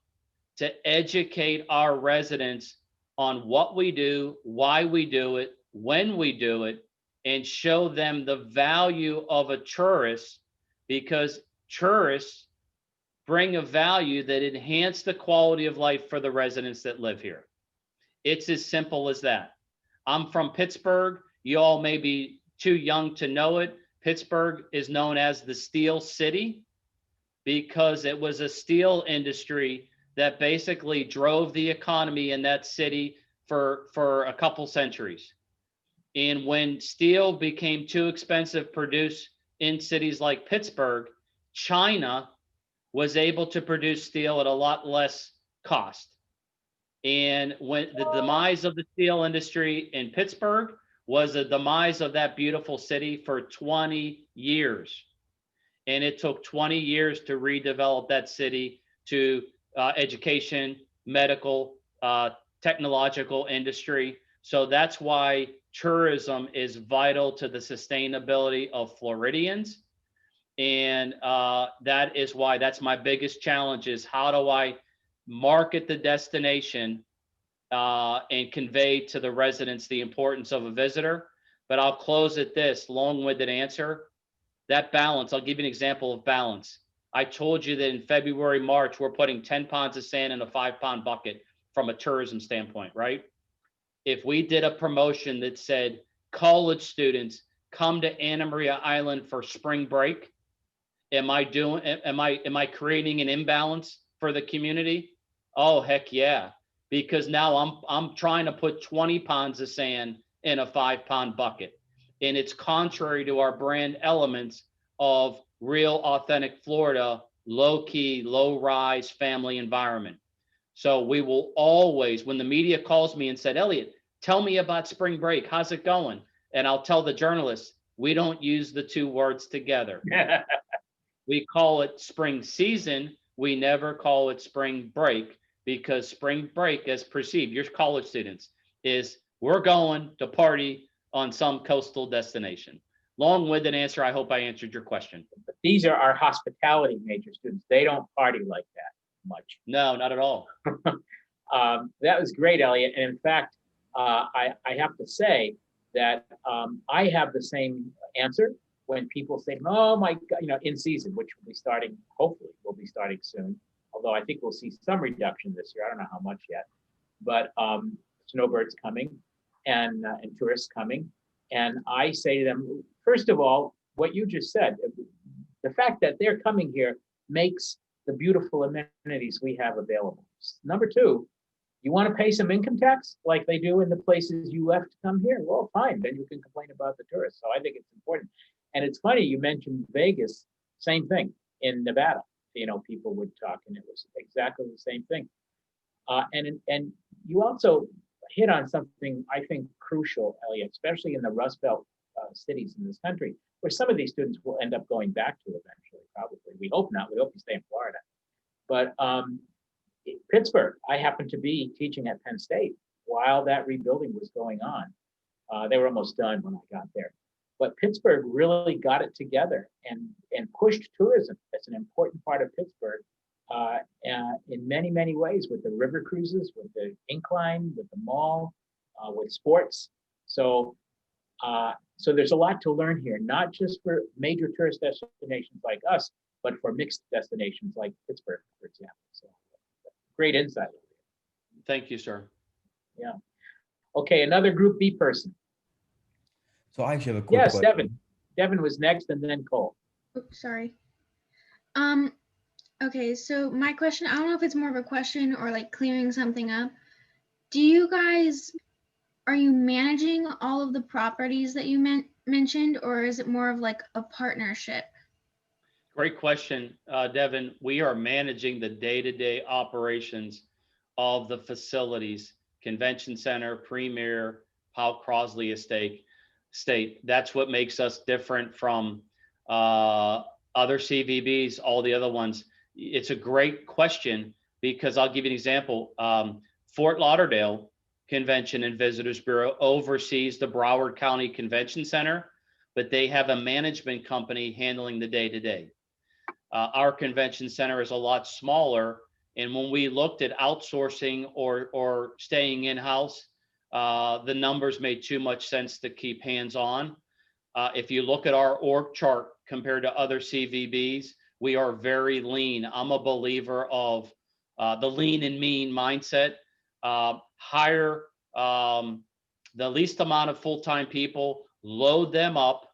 B: to educate our residents on what we do, why we do it, when we do it, and show them the value of a tourist, because tourists bring a value that enhance the quality of life for the residents that live here. It's as simple as that. I'm from Pittsburgh. You all may be too young to know it. Pittsburgh is known as the Steel City because it was a steel industry that basically drove the economy in that city for a couple centuries. And when steel became too expensive to produce in cities like Pittsburgh, China was able to produce steel at a lot less cost. And when the demise of the steel industry in Pittsburgh was the demise of that beautiful city for 20 years. And it took 20 years to redevelop that city to education, medical, technological industry. So that's why tourism is vital to the sustainability of Floridians. And that is why that's my biggest challenge is how do I market the destination and convey to the residents the importance of a visitor. But I'll close at this long-winded answer. That balance, I'll give you an example of balance. I told you that in February, March, we're putting 10 pounds of sand in a 5-pound bucket from a tourism standpoint, right? If we did a promotion that said college students come to Anna Maria Island for spring break, am I creating an imbalance for the community? Oh, heck yeah. Because now I'm trying to put 20 pounds of sand in a 5-pound bucket. And it's contrary to our brand elements of real authentic Florida, low key, low rise family environment. So we will always, when the media calls me and said, Elliott, tell me about spring break. How's it going? And I'll tell the journalists, we don't use the two words together. We call it spring season. We never call it spring break, because spring break, as perceived, your college students, is we're going to party on some coastal destination. Long-winded answer. I hope I answered your question.
A: These are our hospitality major students. They don't party like that much.
B: No, not at all.
A: That was great, Elliott. And in fact, I have to say that I have the same answer when people say, oh my God, in season, which will be starting, hopefully will be starting soon. Although I think we'll see some reduction this year. I don't know how much yet, but snowbirds coming and tourists coming. And I say to them, first of all, what you just said, the fact that they're coming here makes the beautiful amenities we have available. Number two, you want to pay some income tax like they do in the places you left to come here? Well, fine, then you can complain about the tourists. So I think it's important. And it's funny, you mentioned Vegas, same thing in Nevada. People would talk and it was exactly the same thing. And you also hit on something I think crucial, Elliott, especially in the Rust Belt cities in this country, where some of these students will end up going back to eventually, probably. We hope not. We hope you stay in Florida. But Pittsburgh, I happened to be teaching at Penn State while that rebuilding was going on. They were almost done when I got there. But Pittsburgh really got it together and pushed tourism. That's an important part of Pittsburgh in many, many ways, with the river cruises, with the incline, with the mall, with sports. So there's a lot to learn here, not just for major tourist destinations like us, but for mixed destinations like Pittsburgh, for example. So great insight.
B: Thank you, sir.
A: Yeah. Okay, another Group B person.
D: So I actually have a quick
A: Yes,
D: question.
A: Devin. Devin was next and then Cole.
E: Oops, sorry. Okay, so my question, I don't know if it's more of a question or like clearing something up. Are you managing all of the properties that you mentioned, or is it more of like a partnership?
B: Great question, Devin. We are managing the day-to-day operations of the facilities, Convention Center, Premier, Powell Crosley Estate. That's what makes us different from other CVBs, all the other ones. It's a great question because I'll give you an example. Fort Lauderdale Convention and Visitors Bureau oversees the Broward County Convention Center, but they have a management company handling the day-to-day. Our convention center is a lot smaller. And when we looked at outsourcing or staying in-house, the numbers made too much sense to keep hands-on. If you look at our org chart compared to other CVBs, we are very lean. I'm a believer of the lean and mean mindset. Hire the least amount of full-time people, load them up,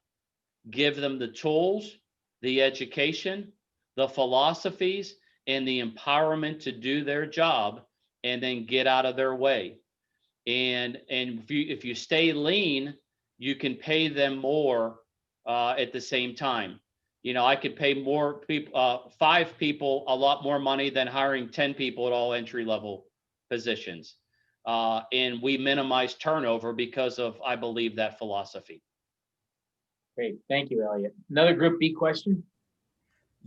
B: give them the tools, the education, the philosophies, and the empowerment to do their job, and then get out of their way. And if you stay lean, you can pay them more at the same time. You know, I could pay more people, 5 people, a lot more money than hiring 10 people at all entry-level positions. And we minimize turnover because of, I believe, that philosophy.
A: Great, thank you, Elliott. Another Group B question?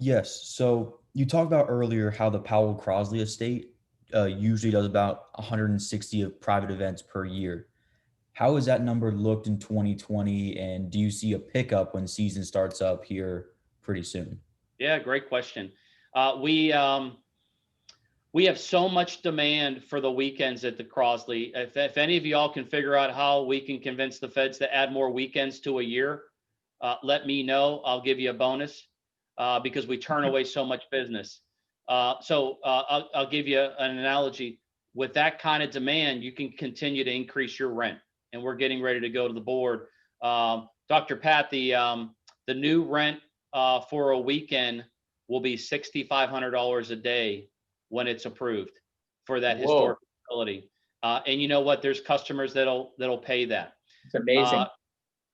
D: Yes. So you talked about earlier how the Powell Crosley estate usually does about 160 of private events per year. How has that number looked in 2020? And do you see a pickup when season starts up here pretty soon?
B: Yeah, great question. We have so much demand for the weekends at the Crosley. If any of y'all can figure out how we can convince the feds to add more weekends to a year, let me know. I'll give you a bonus because we turn away so much business. I'll give you an analogy. With that kind of demand, you can continue to increase your rent. And we're getting ready to go to the board. Dr. Pat, the new rent for a weekend will be $6,500 a day when it's approved for that historic facility. And you know what? There's customers that'll pay that.
A: It's amazing.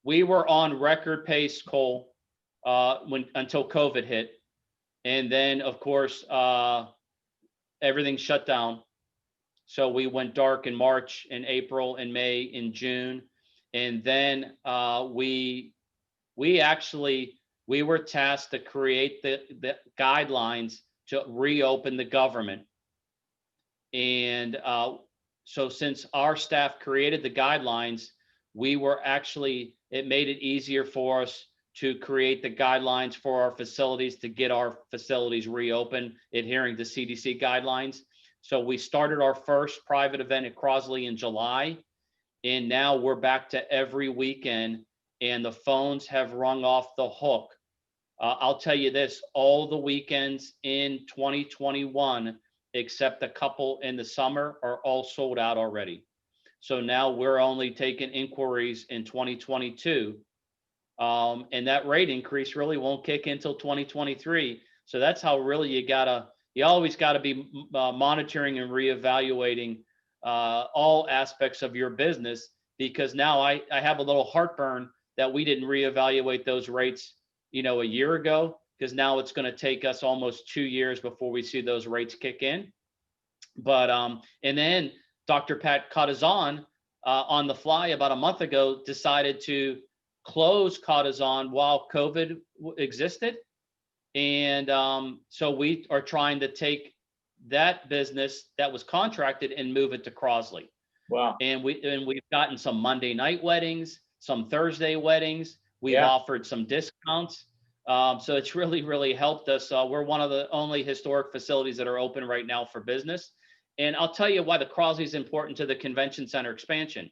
B: We were on record pace, Cole, until COVID hit. And then, of course, everything shut down. So we went dark in March, in April, in May, in June. And then we were tasked to create the guidelines to reopen the government. And so since our staff created the guidelines, it made it easier for us to create the guidelines for our facilities to get our facilities reopened, adhering to CDC guidelines. So we started our first private event at Crosley in July, and now we're back to every weekend, and the phones have rung off the hook. I'll tell you this, all the weekends in 2021, except a couple in the summer, are all sold out already. So now we're only taking inquiries in 2022. And that rate increase really won't kick in until 2023. So that's how really you always got to be monitoring and reevaluating all aspects of your business, because now I have a little heartburn that we didn't reevaluate those rates, a year ago, because now it's going to take us almost 2 years before we see those rates kick in. But and then Dr. Pat Cottazon on the fly about a month ago decided to close Cottazon while COVID existed. And so we are trying to take that business that was contracted and move it to Crosley.
A: Wow.
B: And we've gotten some Monday night weddings, some Thursday weddings. We've offered some discounts. So it's really, really helped us. We're one of the only historic facilities that are open right now for business. And I'll tell you why the Crosley is important to the convention center expansion.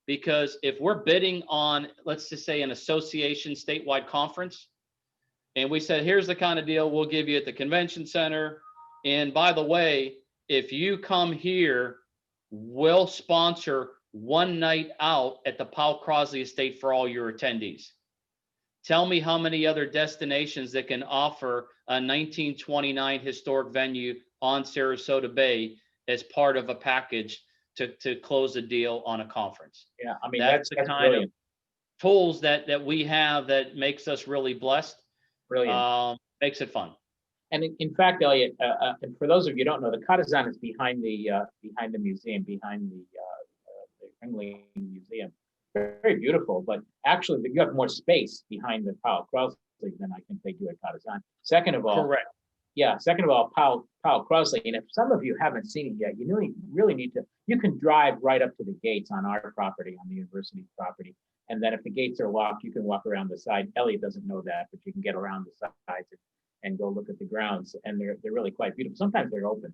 B: Because if we're bidding on, let's just say, an association statewide conference, and we said, here's the kind of deal we'll give you at the convention center. And by the way, if you come here, we'll sponsor one night out at the Powell Crosley Estate for all your attendees. Tell me how many other destinations that can offer a 1929 historic venue on Sarasota Bay as part of a package to close a deal on a conference.
A: Yeah, I mean,
B: that's
A: that's
B: kind
A: brilliant.
B: tools that we have that makes us really blessed,
A: Brilliant.
B: makes it fun.
A: And in fact, Elliot, and for those of you who don't know, the Katazan is behind the museum, behind the Ringling Museum. Very beautiful, but actually you have more space behind the Powell Crosley than I think they do at Katazan. Second of all,
B: Correct.
A: yeah. Second of all, Powell Crosley, and if some of you haven't seen it yet, you really need to. You can drive right up to the gates on our property, on the university property, and then if the gates are locked, you can walk around the side. Elliot doesn't know that, but you can get around the sides and go look at the grounds, and they're really quite beautiful. Sometimes they're open,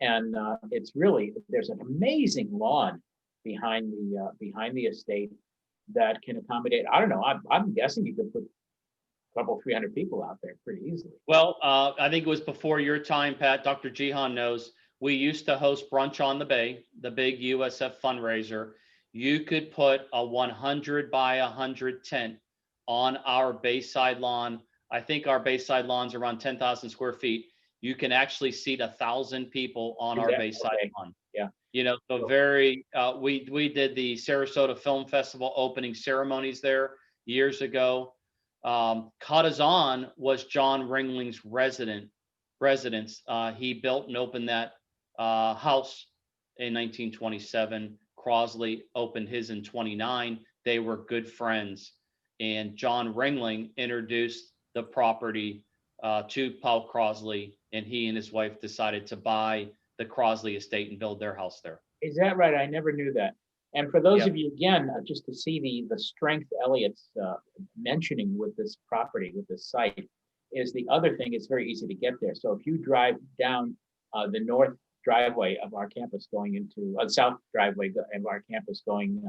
A: and it's really, there's an amazing lawn behind the estate that can accommodate. I don't know. I'm guessing you could put a couple 300 people out there pretty easily.
B: Well, I think it was before your time, Pat. Dr. Jihan knows we used to host Brunch on the Bay, the big USF fundraiser. You could put a 100 by 100 tent on our Bayside lawn. I think our Bayside lawn's around 10,000 square feet. You can actually seat 1,000 people on our Bayside lawn.
A: Yeah.
B: You know, so very, we did the Sarasota Film Festival opening ceremonies there years ago. Katazan was John Ringling's residence. He built and opened that house in 1927. Crosley opened his in 29. They were good friends, and John Ringling introduced the property to Paul Crosley, and he and his wife decided to buy the Crosley estate and build their house there.
A: Is that right? I never knew that. And for those
B: Yep.
A: of you, again, just to see the strength Elliott's mentioning with this property, with this site, is the other thing, it's very easy to get there. So if you drive down the north driveway of our campus going into, south driveway of our campus going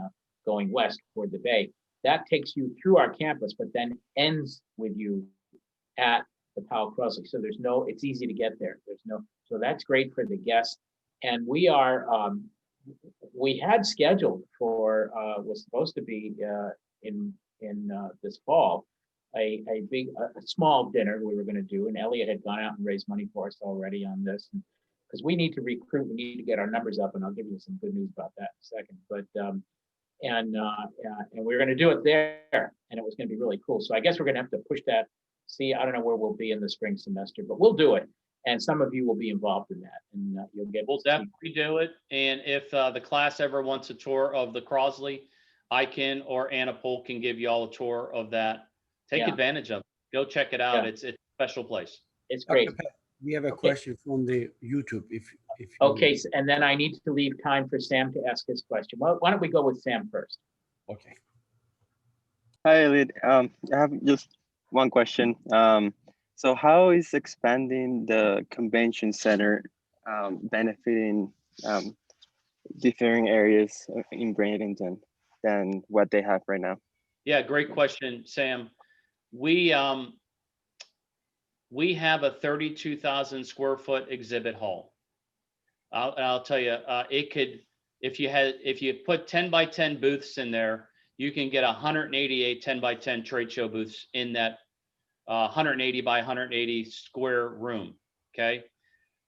A: west toward the bay, that takes you through our campus, but then ends with you at the Powell Crosley. So it's easy to get there. So that's great for the guests. And we had scheduled for, was supposed to be in this fall, a small dinner we were going to do. And Elliott had gone out and raised money for us already on this. Because we need to recruit, we need to get our numbers up, and I'll give you some good news about that in a second. But and we were going to do it there, and it was going to be really cool. So I guess we're going to have to push that. See, I don't know where we'll be in the spring semester, but we'll do it. And some of you will be involved in that, and you'll get.
B: We'll definitely do it. And if the class ever wants a tour of the Crosley, I can, or Anna Pohl can give you all a tour of that. Take advantage of it. Go check it out. Yeah. It's a special place.
A: It's great.
F: We have a question from the YouTube. If
A: okay, and then I need to leave time for Sam to ask his question. Well, why don't we go with Sam first?
F: Okay.
G: Hi, Elliott. I have just one question. So how is expanding the convention center benefiting different areas in Bradenton than what they have right now?
B: Yeah, great question, Sam. We have a 32,000 square foot exhibit hall. I'll tell you, it could, if you put 10 by 10 booths in there, you can get 188 10 by 10 trade show booths in that 180 by 180 square room. Okay.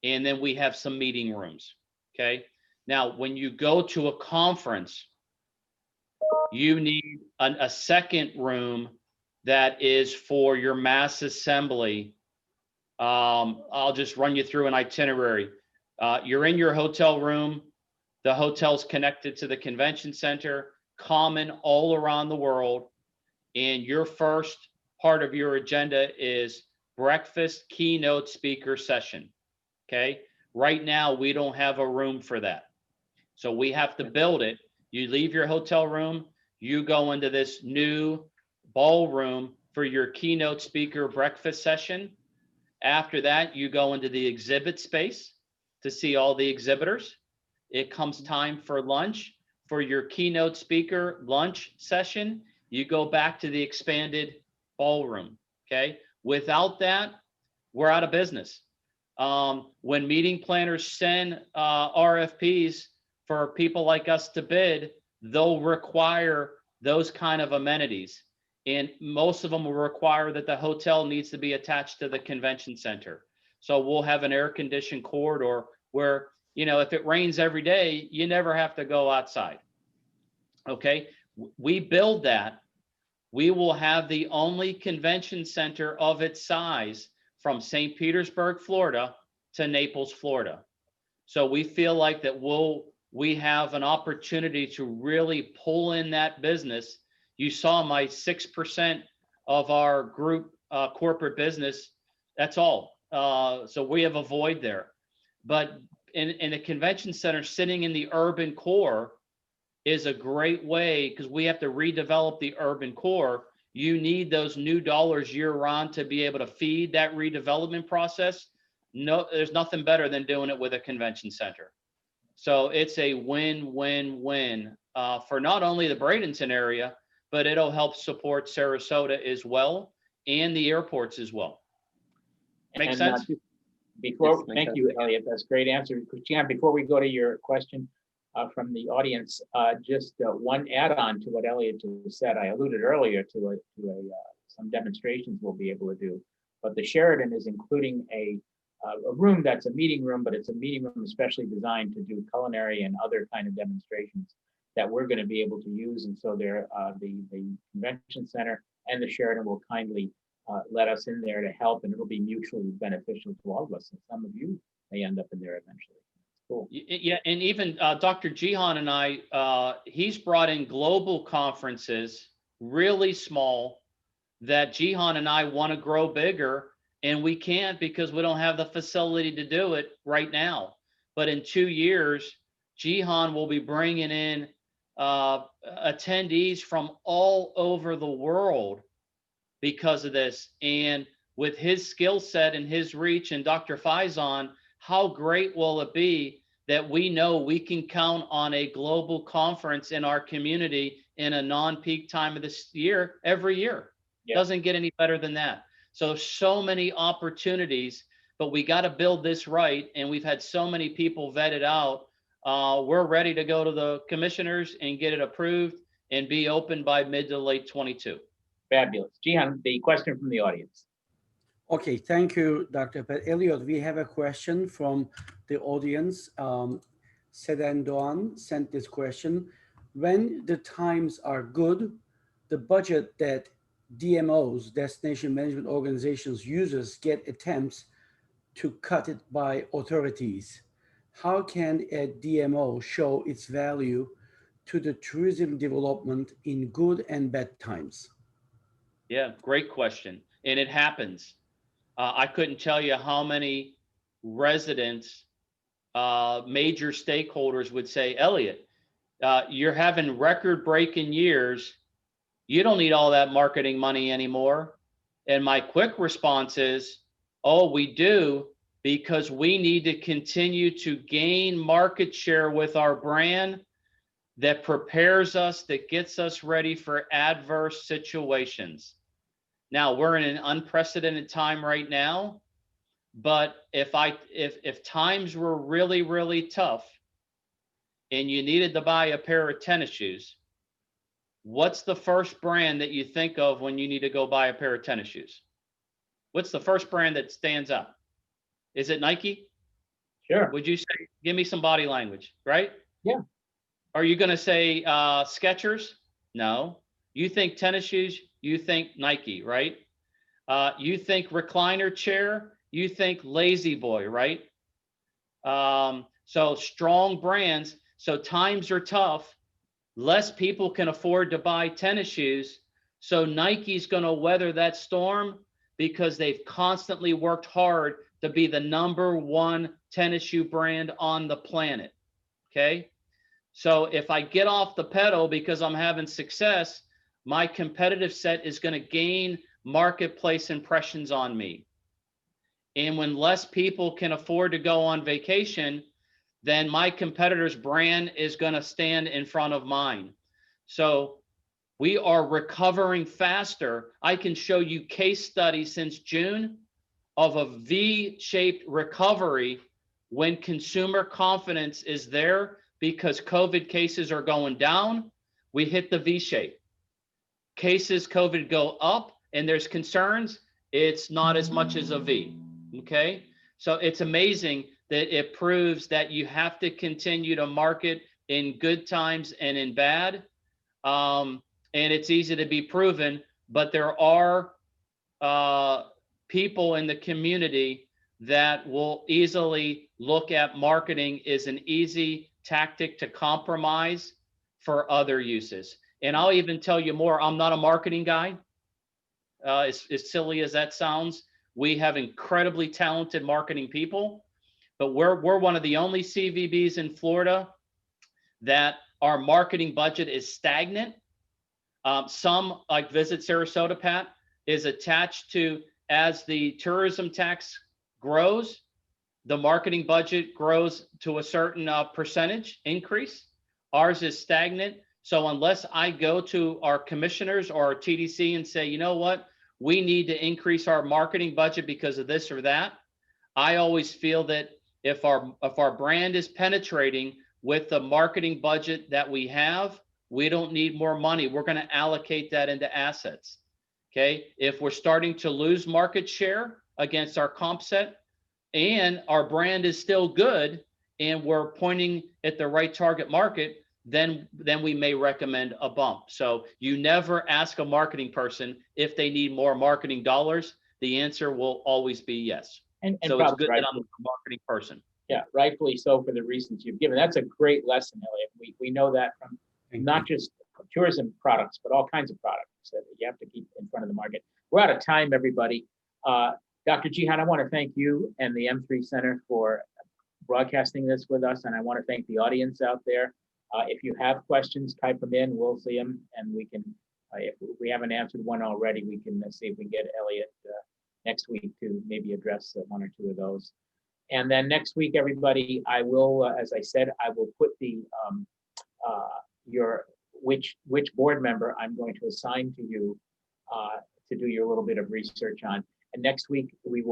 B: And then we have some meeting rooms. Okay. Now, when you go to a conference, you need a second room that is for your mass assembly. I'll just run you through an itinerary. You're in your hotel room. The hotel's connected to the convention center, common all around the world. And your first part of your agenda is breakfast keynote speaker session. Okay. Right now, we don't have a room for that. So we have to build it. You leave your hotel room, you go into this new ballroom for your keynote speaker breakfast session. After that, you go into the exhibit space to see all the exhibitors. It comes time for lunch. For your keynote speaker lunch session, you go back to the expanded ballroom, okay? Without that, we're out of business. When meeting planners send RFPs for people like us to bid, they'll require those kind of amenities. And most of them will require that the hotel needs to be attached to the convention center. So we'll have an air-conditioned corridor where, you know, if it rains every day, you never have to go outside. Okay, we build that we will have the only convention center of its size from St. Petersburg, Florida to Naples, Florida. So we feel like that we have an opportunity to really pull in that business. You saw my 6% of our group corporate business, that's all. So we have a void there. But in a convention center sitting in the urban core is a great way, because we have to redevelop the urban core. You need those new dollars year round to be able to feed that redevelopment process. No, there's nothing better than doing it with a convention center. So it's a win-win-win for not only the Bradenton area, but it'll help support Sarasota as well and the airports as well. Make sense?
A: Before,
G: Yes,
A: thank
G: makes
A: you,
G: sense.
A: Elliot. That's a great answer. Christiane, before we go to your question from the audience, just one add-on to what Elliot just said. I alluded earlier to some demonstrations we'll be able to do, but the Sheraton is including a room that's a meeting room, but it's a meeting room especially designed to do culinary and other kind of demonstrations that we're going to be able to use. And so there, the convention center and the Sheraton will kindly let us in there to help, and it'll be mutually beneficial to all of us. And some of you may end up in there eventually. Cool.
B: Yeah, and even Dr. Jihan and I, he's brought in global conferences, really small, that Jihan and I want to grow bigger, and we can't because we don't have the facility to do it right now. But in 2 years, Jihan will be bringing in attendees from all over the world because of this. And with his skill set and his reach, and Dr. Faison, how great will it be that we know we can count on a global conference in our community in a non-peak time of this year every year? Yeah. Doesn't get any better than that. So many opportunities, but we got to build this right. And we've had so many people vetted out. We're ready to go to the commissioners and get it approved and be open by mid to late 22.
A: Fabulous. Jihan, the question from the audience.
F: Okay, thank you, Dr. Pat. Elliott, we have a question from the audience. Sedan Doğan sent this question. When the times are good, the budget that DMOs, Destination Management Organizations, users get attempts to cut it by authorities. How can a DMO show its value to the tourism development in good and bad times?
B: Yeah, great question. And it happens. I couldn't tell you how many residents, major stakeholders would say, Elliott, you're having record-breaking years. You don't need all that marketing money anymore. And my quick response is, oh, we do, because we need to continue to gain market share with our brand that prepares us, that gets us ready for adverse situations. Now, we're in an unprecedented time right now, but if times were really, really tough and you needed to buy a pair of tennis shoes, what's the first brand that you think of when you need to go buy a pair of tennis shoes? What's the first brand that stands up? Is it Nike?
A: Sure.
B: Would you say, give me some body language, right?
A: Yeah.
B: Are you going to say Skechers? No. You think tennis shoes, you think Nike, right? You think recliner chair, you think Lazy Boy, right? So strong brands. So times are tough. Less people can afford to buy tennis shoes. So Nike's going to weather that storm because they've constantly worked hard to be the #1 tennis shoe brand on the planet. Okay. So if I get off the pedal because I'm having success, my competitive set is going to gain marketplace impressions on me. And when less people can afford to go on vacation, then my competitor's brand is going to stand in front of mine. So we are recovering faster. I can show you case studies since June of a V-shaped recovery when consumer confidence is there because COVID cases are going down. We hit the V-shape. Cases, COVID go up and there's concerns, it's not as much as a V, okay? So it's amazing that it proves that you have to continue to market in good times and in bad. and it's easy to be proven, but there are people in the community that will easily look at marketing as an easy tactic to compromise for other uses. And I'll even tell you more, I'm not a marketing guy. As silly as that sounds, we have incredibly talented marketing people, but we're one of the only CVBs in Florida that our marketing budget is stagnant. Some, like Visit Sarasota, Pat, is attached to, as the tourism tax grows, the marketing budget grows to a certain percentage increase. Ours is stagnant. So unless I go to our commissioners or our TDC and say, you know what, we need to increase our marketing budget because of this or that, I always feel that if our brand is penetrating with the marketing budget that we have, we don't need more money. We're going to allocate that into assets. Okay. If we're starting to lose market share against our comp set and our brand is still good and we're pointing at the right target market, then we may recommend a bump. So you never ask a marketing person if they need more marketing dollars. The answer will always be yes.
A: And
B: so it's good
A: right.
B: that I'm a marketing person.
A: Yeah, rightfully so for the reasons you've given. That's a great lesson, Elliott. We know that from not just tourism products, but all kinds of products that you have to keep in front of the market. We're out of time, everybody. Dr. Jihan, I want to thank you and the M3 Center for broadcasting this with us, and I want to thank the audience out there. If you have questions, type them in. We'll see them, and we can, if we haven't answered one already, we can see if we can get Elliott next week to maybe address one or two of those. And then next week, everybody, I will, as I said, I will put the which board member I'm going to assign to you to do your little bit of research on. And next week we will